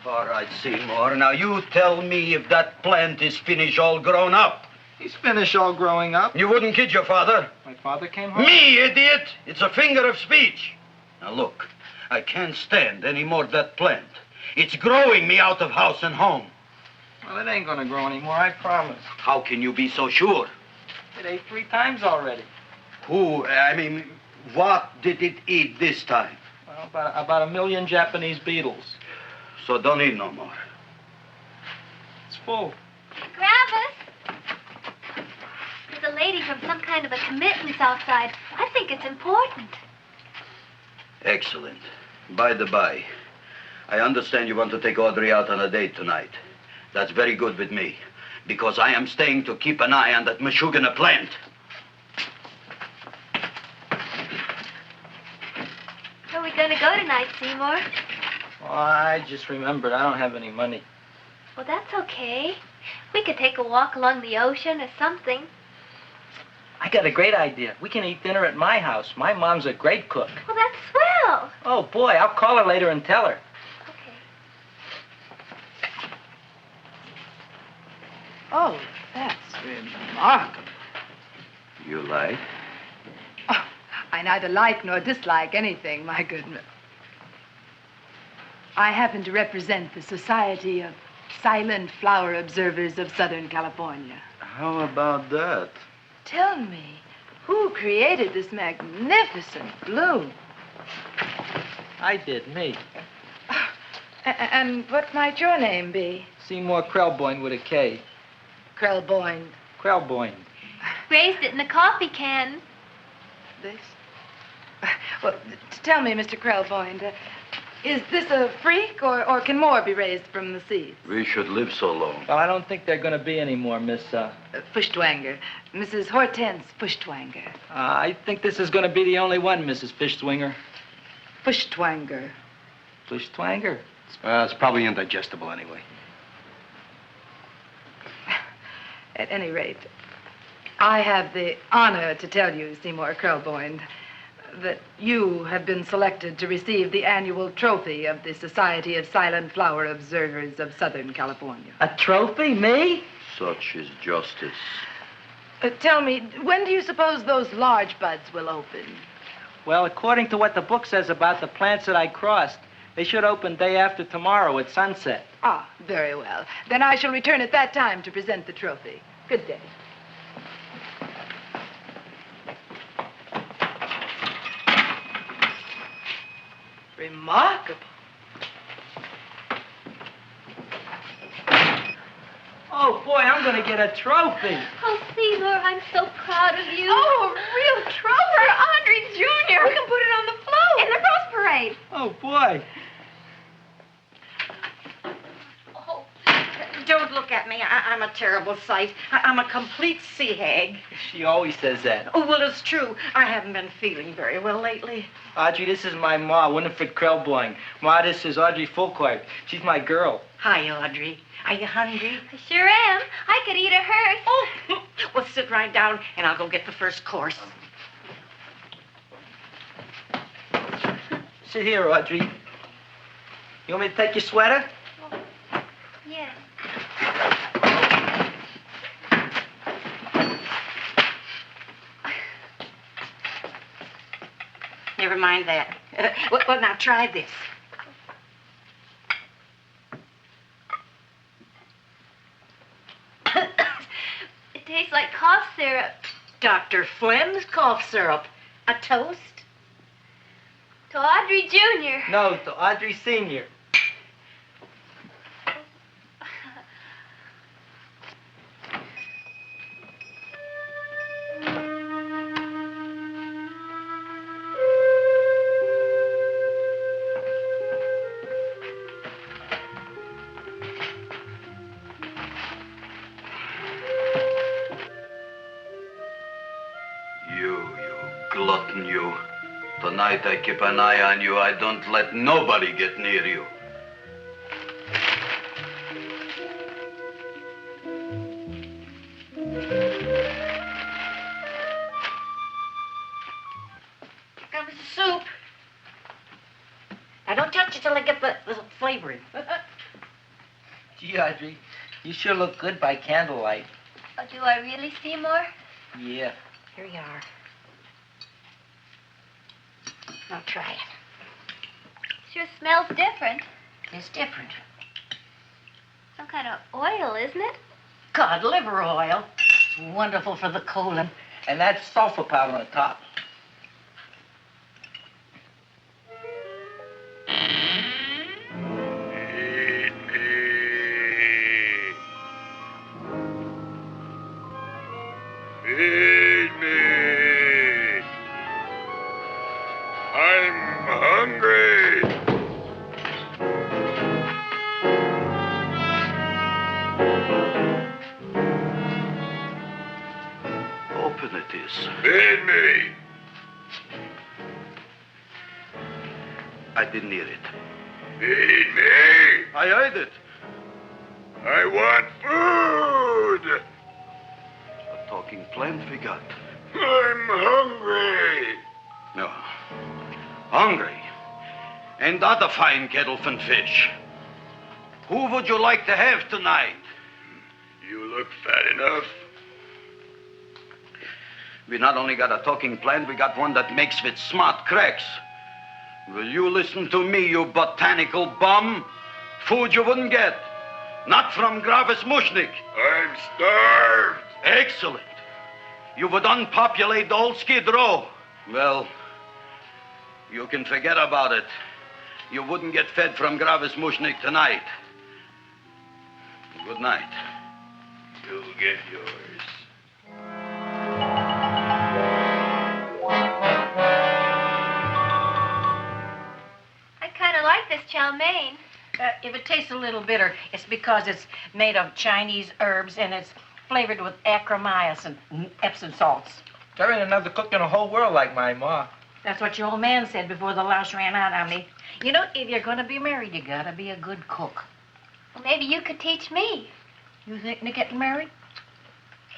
All right, Seymour. Now you tell me if that plant is finished all grown up. He's finished all growing up. You wouldn't kid your father. My father came home. Me, idiot! It's a figure of speech. Now look, I can't stand any more of that plant. It's growing me out of house and home. Well, it ain't gonna grow anymore, I promise. How can you be so sure? It ate 3 times already. What did it eat this time? Well, about 1 million Japanese beetles. So don't eat no more. It's full. Gravis. There's a lady from some kind of a committance outside. I think it's important. Excellent. By the by, I understand you want to take Audrey out on a date tonight. That's very good with me, because I am staying to keep an eye on that Meshuggah plant. Where are we going to go tonight, Seymour? Oh, I just remembered I don't have any money. Well, that's okay. We could take a walk along the ocean or something. I got a great idea. We can eat dinner at my house. My mom's a great cook. Well, that's swell. Oh, boy, I'll call her later and tell her. Okay. Oh, that's remarkable. You like? Oh, I neither like nor dislike anything, my goodness. I happen to represent the Society of Silent Flower Observers of Southern California. How about that? Tell me, who created this magnificent bloom? I did, me. And what might your name be? Seymour Krelboyne with a K. Krelboyne. Krelboyne. Raised it in a coffee can. This? Well, tell me, Mr. Krelboyne, is this a freak, or can more be raised from the seeds? We should live so long. Well, I don't think they're going to be any more, Miss, Fuschtwanger. Mrs. Hortense Fuschtwanger. I think this is going to be the only one, Mrs. Fishswinger. Fuschtwanger. Fuschtwanger? It's probably indigestible anyway. At any rate, I have the honor to tell you, Seymour Krelboyne, that you have been selected to receive the annual trophy of the Society of Silent Flower Observers of Southern California. A trophy? Me? Such is justice. Tell me, when do you suppose those large buds will open? Well, according to what the book says about the plants that I crossed, they should open day after tomorrow at sunset. Ah, very well. Then I shall return at that time to present the trophy. Good day. Remarkable. Oh, boy, I'm going to get a trophy. Oh, Seymour, I'm so proud of you. Oh, a real trophy for Audrey Jr. We can put it on the float. In the Rose Parade. Oh, boy. Oh, don't look at me. I'm a terrible sight. I'm a complete sea hag. She always says that. Oh, well, it's true. I haven't been feeling very well lately. Audrey, this is my ma, Winifred Krelboyne. Ma, this is Audrey Fulcourt. She's my girl. Hi, Audrey. Are you hungry? I sure am. I could eat a hearse. Oh, well, sit right down, and I'll go get the first course. Sit here, Audrey. You want me to take your sweater? Yes. Never mind that. Well, now try this. It tastes like cough syrup. Dr. Flynn's cough syrup. A toast? To Audrey Jr. No, to Audrey Sr. You glutton, you. Tonight I keep an eye on you. I don't let nobody get near you. Here comes the soup. Now, don't touch it till I get the flavoring. Gee, Audrey, you sure look good by candlelight. Oh, do I really, Seymour? Yeah. Here you are. Now try it. Sure smells different. It's different. Some kind of oil, isn't it? Cod liver oil. It's wonderful for the colon. And that's sulfur powder on the top. Feed me. I'm hungry. Open it is. Feed me. I didn't hear it. Feed me. I heard it. I want food. A talking plant we got. I'm hungry. No. Hungry? Ain't that a fine kettle of fish? Who would you like to have tonight? You look fat enough. We not only got a talking plant, we got one that makes with smart cracks. Will you listen to me, you botanical bum? Food you wouldn't get. Not from Gravis Mushnik. I'm starved. Excellent. You would unpopulate the old Skid Row. Well, you can forget about it. You wouldn't get fed from Gravis Mushnik tonight. Good night. You'll get yours. I kind of like this chow mein. If it tastes a little bitter, it's because it's made of Chinese herbs and it's flavored with acromycin and Epsom salts. There ain't another cook in the whole world like my ma. That's what your old man said before the louse ran out on me. You know, if you're going to be married, you got to be a good cook. Well, maybe you could teach me. You thinking of getting married?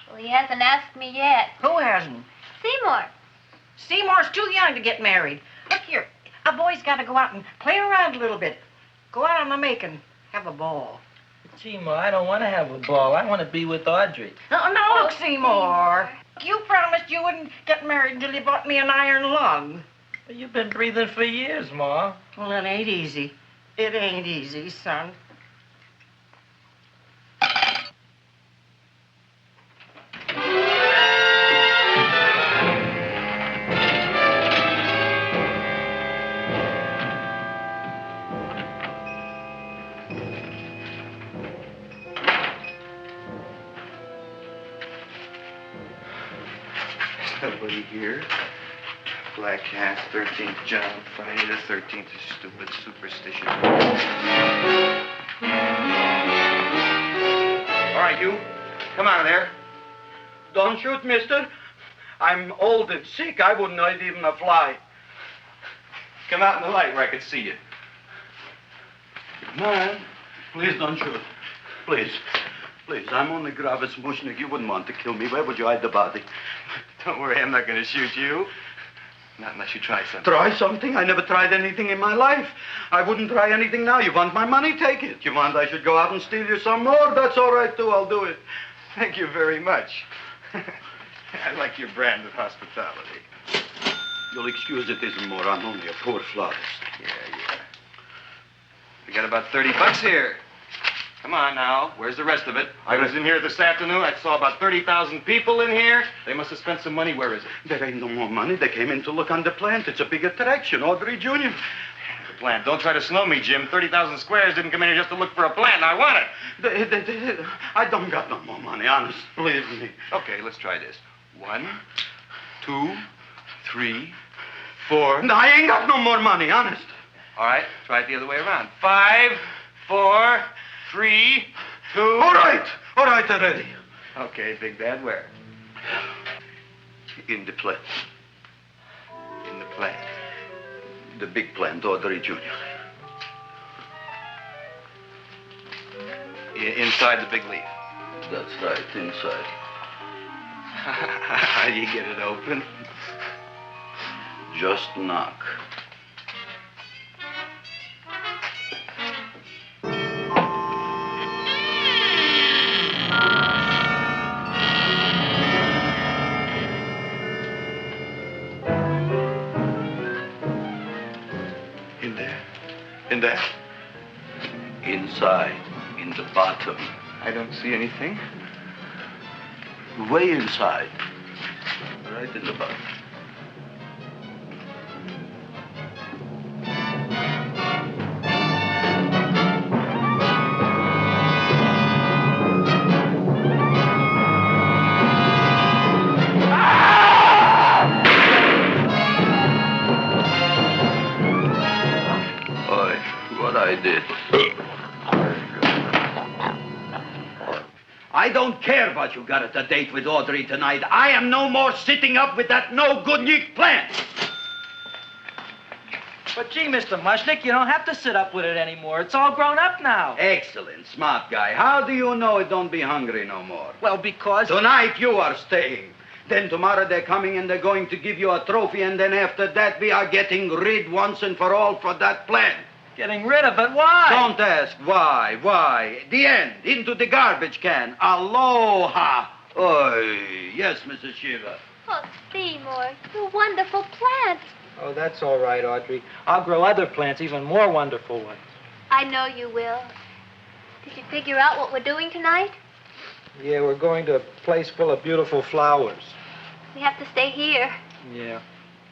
Well, he hasn't asked me yet. Who hasn't? Seymour. Seymour's too young to get married. Look here, a boy's got to go out and play around a little bit. Go out on the make and have a ball. Gee, Ma, I don't want to have a ball. I want to be with Audrey. No, look, Seymour. You promised you wouldn't get married until you bought me an iron lung. You've been breathing for years, Ma. Well, it ain't easy. It ain't easy, son. Nobody here. Black Cat, 13th John, Friday the 13th is stupid superstition. All right, you. Come out of there. Don't shoot, mister. I'm old and sick. I wouldn't hurt even a fly. Come out in the light where I can see you. Man, please don't shoot. Please. Please, I'm only Gravis Mushnik. You wouldn't want to kill me. Where would you hide the body? Don't worry, I'm not going to shoot you. Not unless you try something. Try something? I never tried anything in my life. I wouldn't try anything now. You want my money? Take it. You want I should go out and steal you some more? That's all right, too. I'll do it. Thank you very much. I like your brand of hospitality. You'll excuse it isn't more. I'm only a poor florist. Yeah. We got about $30 here. Come on now. Where's the rest of it? I was in here this afternoon. I saw about 30,000 people in here. They must have spent some money. Where is it? There ain't no more money. They came in to look on the plant. It's a big attraction. Audrey Jr. The plant. Don't try to slow me, Jim. 30,000 squares didn't come in here just to look for a plant. I want it. I don't got no more money, honest. Believe me. Okay, let's try this. 1, 2, 3, 4. No, I ain't got no more money, honest. All right, try it the other way around. 5, 4, 3, 2. All right already. Okay, Big Bad, where? In the plant. In the plant. The big plant, Audrey Jr. Inside the big leaf. That's right, inside. How do you get it open? Just knock. In there? Inside, in the bottom. I don't see anything. Way inside. Right in the bottom. I did. I don't care what you got at the date with Audrey tonight. I am no more sitting up with that no-good Nick plant. But gee, Mr. Mushnick, you don't have to sit up with it anymore. It's all grown up now. Excellent, smart guy. How do you know it don't be hungry no more? Well, because... Tonight you are staying. Then tomorrow they're coming and they're going to give you a trophy, and then after that we are getting rid once and for all for that plant. Getting rid of it? Why? Don't ask why. Why? The end. Into the garbage can. Aloha. Oy. Yes, Mrs. Shiva. Oh, Seymour, you wonderful plant. Oh, that's all right, Audrey. I'll grow other plants, even more wonderful ones. I know you will. Did you figure out what we're doing tonight? Yeah, we're going to a place full of beautiful flowers. We have to stay here. Yeah.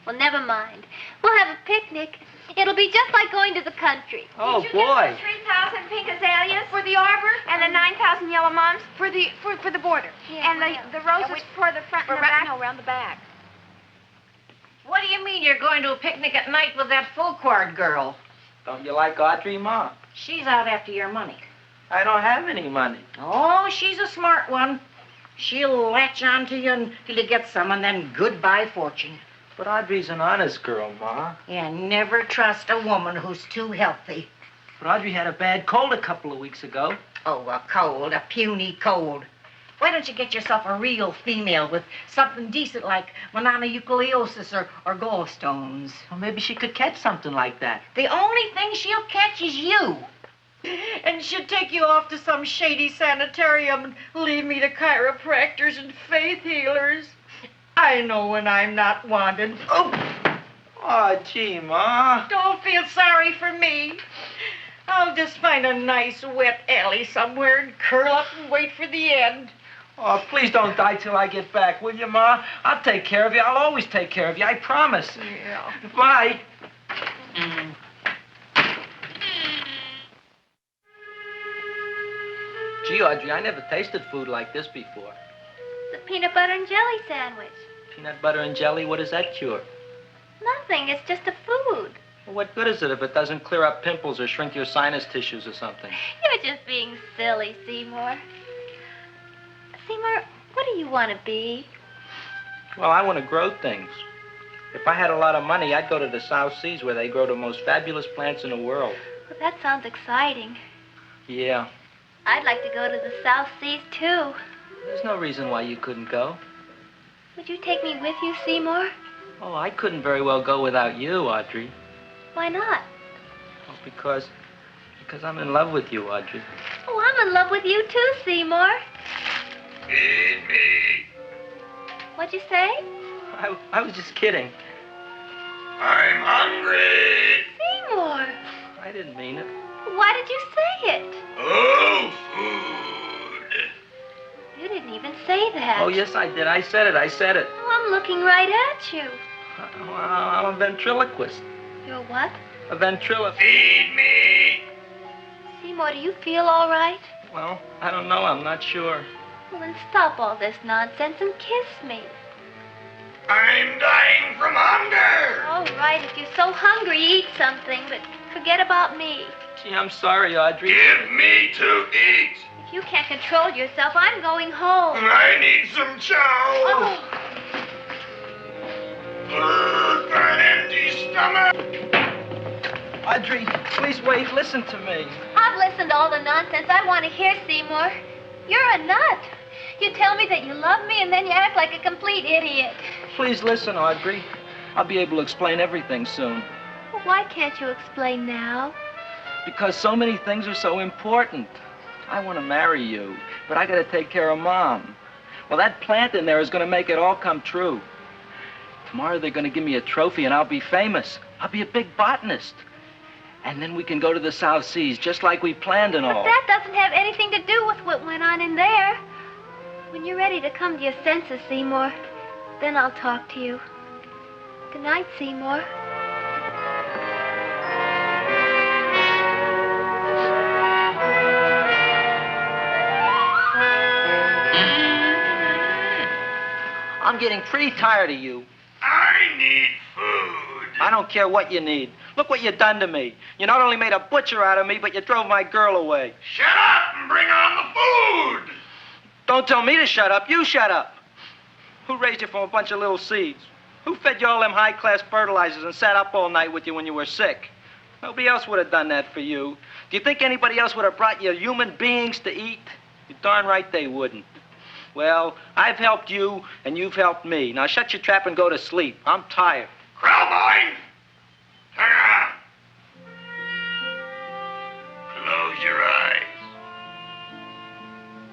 Well, never mind. We'll have a picnic. It'll be just like going to the country. Oh, Did you boy. get the 3,000 pink azaleas for the arbor and the 9,000 yellow mums for the border? Yeah, and the roses for the front and the back? No, around the back. What do you mean you're going to a picnic at night with that full-quart girl? Don't you like Audrey, Ma? She's out after your money. I don't have any money. Oh, she's a smart one. She'll latch on to you until you get some, and then goodbye fortune. But Audrey's an honest girl, Ma. Yeah, never trust a woman who's too healthy. But Audrey had a bad cold a couple of weeks ago. Oh, a cold, a puny cold. Why don't you get yourself a real female with something decent like mononucleosis or gallstones? Well, maybe she could catch something like that. The only thing she'll catch is you. And she'll take you off to some shady sanitarium and leave me to chiropractors and faith healers. I know when I'm not wanted. Oh, gee, Ma. Don't feel sorry for me. I'll just find a nice wet alley somewhere and curl up and wait for the end. Oh, please don't die till I get back, will you, Ma? I'll take care of you. I'll always take care of you. I promise. Yeah. Bye. Gee, Audrey, I never tasted food like this before. The peanut butter and jelly sandwich. Peanut butter and jelly, what does that cure? Nothing. It's just a food. Well, what good is it if it doesn't clear up pimples or shrink your sinus tissues or something? You're just being silly, Seymour. Seymour, what do you want to be? Well, I want to grow things. If I had a lot of money, I'd go to the South Seas where they grow the most fabulous plants in the world. Well, that sounds exciting. Yeah. I'd like to go to the South Seas, too. There's no reason why you couldn't go. Would you take me with you, Seymour? Oh, I couldn't very well go without you, Audrey. Why not? Oh, because I'm in love with you, Audrey. Oh, I'm in love with you, too, Seymour. Feed me. What'd you say? I was just kidding. I'm hungry. Seymour. I didn't mean it. Why did you say it? Oh, food. You didn't even say that. Oh, yes, I did. I said it. Oh, I'm looking right at you. I'm a ventriloquist. You're what? A ventriloquist. Feed me. Seymour, do you feel all right? Well, I don't know. I'm not sure. Well, then stop all this nonsense and kiss me. I'm dying from hunger. All right, if you're so hungry, eat something, but forget about me. Gee, I'm sorry, Audrey. Give me to eat. If you can't control yourself, I'm going home. I need some chow. Oh. Food for an empty stomach. Audrey, please wait. Listen to me. I've listened to all the nonsense I want to hear, Seymour. You're a nut. You tell me that you love me, and then you act like a complete idiot. Please listen, Audrey. I'll be able to explain everything soon. Well, why can't you explain now? Because so many things are so important. I want to marry you, but I got to take care of Mom. Well, that plant in there is going to make it all come true. Tomorrow they're going to give me a trophy, and I'll be famous. I'll be a big botanist. And then we can go to the South Seas, just like we planned and all. But that doesn't have anything to do with what went on in there. When you're ready to come to your senses, Seymour, then I'll talk to you. Good night, Seymour. I'm getting pretty tired of you. I need food. I don't care what you need. Look what you done to me. You not only made a butcher out of me, but you drove my girl away. Shut up and bring on the food. Don't tell me to shut up. You shut up. Who raised you from a bunch of little seeds? Who fed you all them high-class fertilizers and sat up all night with you when you were sick? Nobody else would have done that for you. Do you think anybody else would have brought you human beings to eat? You're darn right they wouldn't. Well, I've helped you, and you've helped me. Now shut your trap and go to sleep. I'm tired. Krellboy! Turn around. Close your eyes.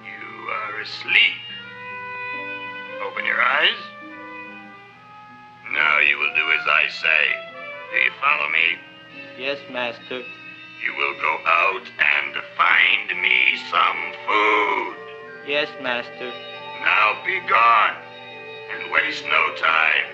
You are asleep. Open your eyes. Now you will do as I say. Do you follow me? Yes, Master. You will go out and find me some food. Yes, Master. Now be gone and waste no time.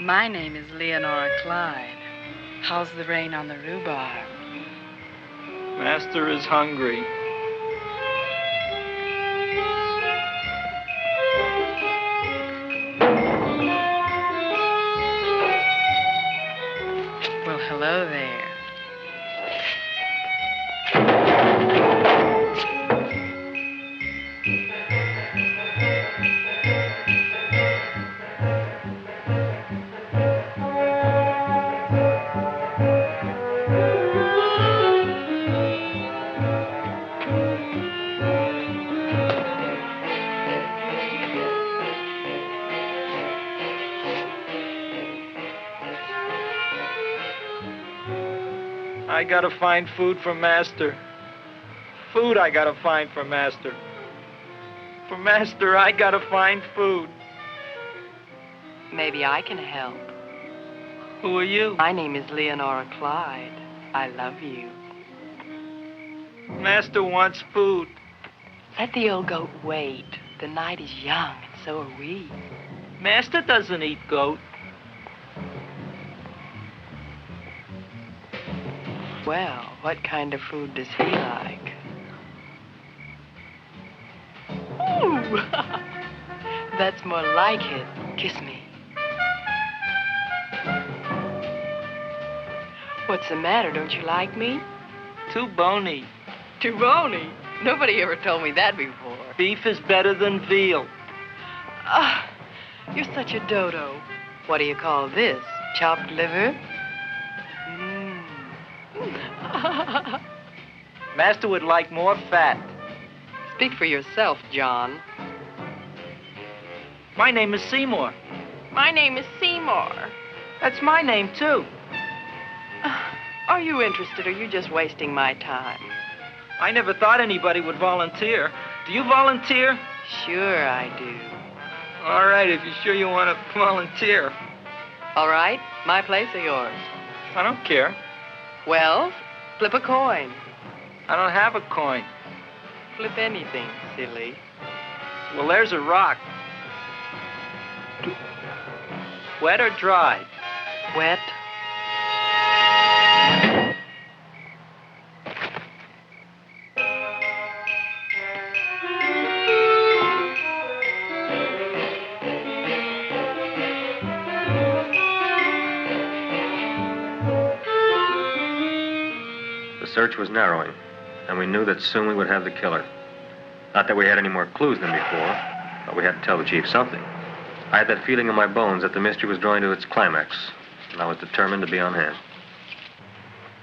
My name is Leonora Clyde. How's the rain on the rhubarb? Master is hungry. Well, hello there. I gotta find food for Master. Food I gotta find for Master. For Master, I gotta find food. Maybe I can help. Who are you? My name is Leonora Clyde. I love you. Master wants food. Let the old goat wait. The night is young, and so are we. Master doesn't eat goat. Well, what kind of food does he like? Ooh! That's more like it. Kiss me. What's the matter? Don't you like me? Too bony. Too bony? Nobody ever told me that before. Beef is better than veal. Ah, you're such a dodo. What do you call this? Chopped liver? Master would like more fat. Speak for yourself, John. My name is Seymour. My name is Seymour. That's my name, too. Are you interested, or are you just wasting my time? I never thought anybody would volunteer. Do you volunteer? Sure I do. All right, if you're sure you want to volunteer. All right, my place or yours? I don't care. Well, flip a coin. I don't have a coin. Flip anything, silly. Well, there's a rock. Wet or dry? Wet. The search was narrowing, and we knew that soon we would have the killer. Not that we had any more clues than before, but we had to tell the chief something. I had that feeling in my bones that the mystery was drawing to its climax, and I was determined to be on hand.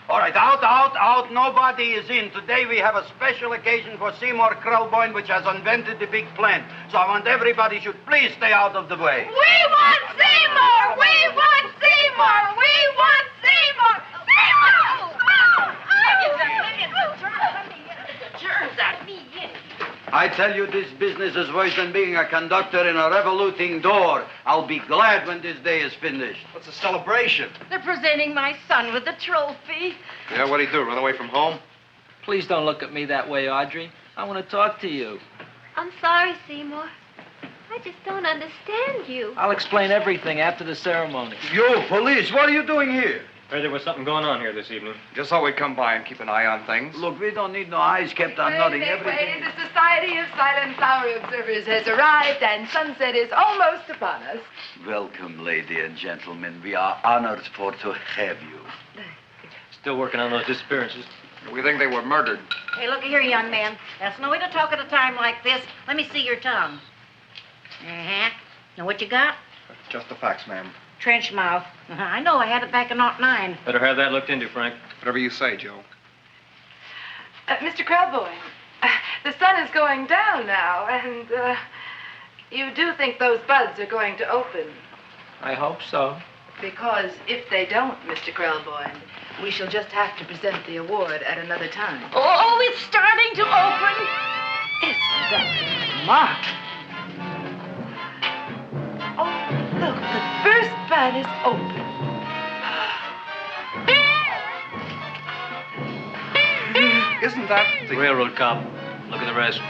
All right, out. Nobody is in. Today we have a special occasion for Seymour Krellboy, which has invented the big plan. So I want everybody should please stay out of the way. We want Seymour! We want Seymour! We want Seymour! Seymour! I tell you, this business is worse than being a conductor in a revoluting door. I'll be glad when this day is finished. What's the celebration? They're presenting my son with the trophy. Yeah, what'd he do, run away from home? Please don't look at me that way, Audrey. I want to talk to you. I'm sorry, Seymour. I just don't understand you. I'll explain everything after the ceremony. You, police, what are you doing here? Heard there was something going on here this evening. Just thought we'd come by and keep an eye on things. Look, we don't need no eyes kept on nothing. Everything. The Society of Silent Flower Observers has arrived, and sunset is almost upon us. Welcome, lady and gentlemen. We are honored for to have you. Still working on those disappearances. We think they were murdered. Hey, look here, young man. That's no way to talk at a time like this. Let me see your tongue. Uh-huh. Now, what you got? Just the facts, ma'am. Trench mouth. I know. I had it back in '09. Better have that looked into, Frank. Whatever you say, Joe. Mr. Krelboyne, the sun is going down now, and you do think those buds are going to open? I hope so. Because if they don't, Mr. Krelboyne, we shall just have to present the award at another time. Oh, it's starting to open. Isn't that remarkable? Oh, look, the first bud is open. Isn't that the Railroad cop. Look at the rest.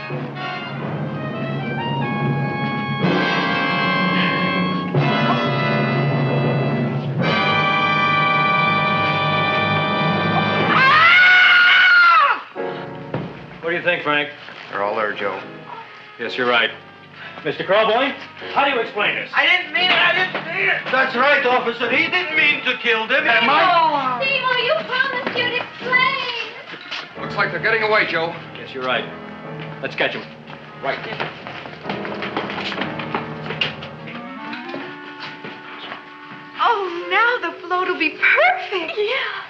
What do you think, Frank? They're all there, Joe. Yes, you're right. Mr. Krelboyne, how do you explain this? I didn't mean it. That's right, officer. He didn't mean to kill them. Seymour, you promised you'd explain. Looks like they're getting away, Joe. Yes, you're right. Let's catch him. Right. Oh, now the float will be perfect. Yeah.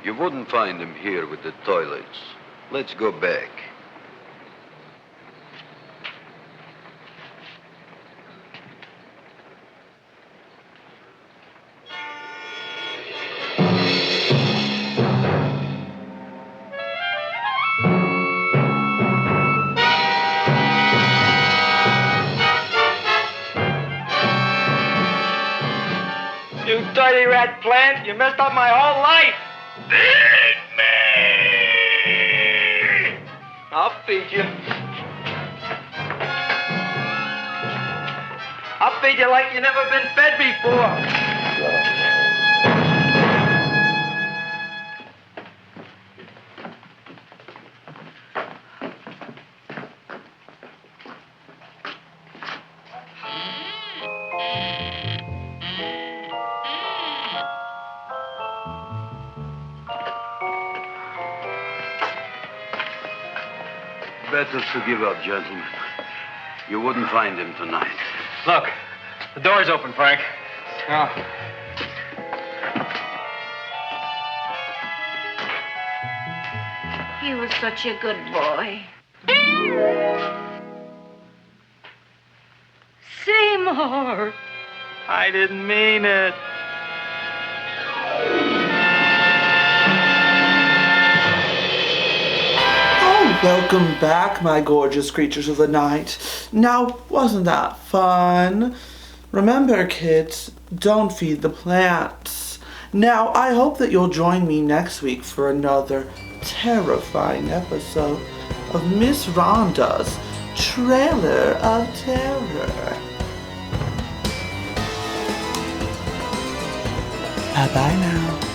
You wouldn't find him here with the toilets. Let's go back. You dirty rat plant, you messed up my whole life. Feed me! I'll feed you. I'll feed you like you never been fed before. Better to give up, gentlemen. You wouldn't find him tonight. Look, the door's open, Frank. Oh. He was such a good boy. Seymour! I didn't mean it. Welcome back, my gorgeous creatures of the night. Now, wasn't that fun? Remember, kids, don't feed the plants. Now, I hope that you'll join me next week for another terrifying episode of Miss Rhonda's Trailer of Terror. Bye-bye now.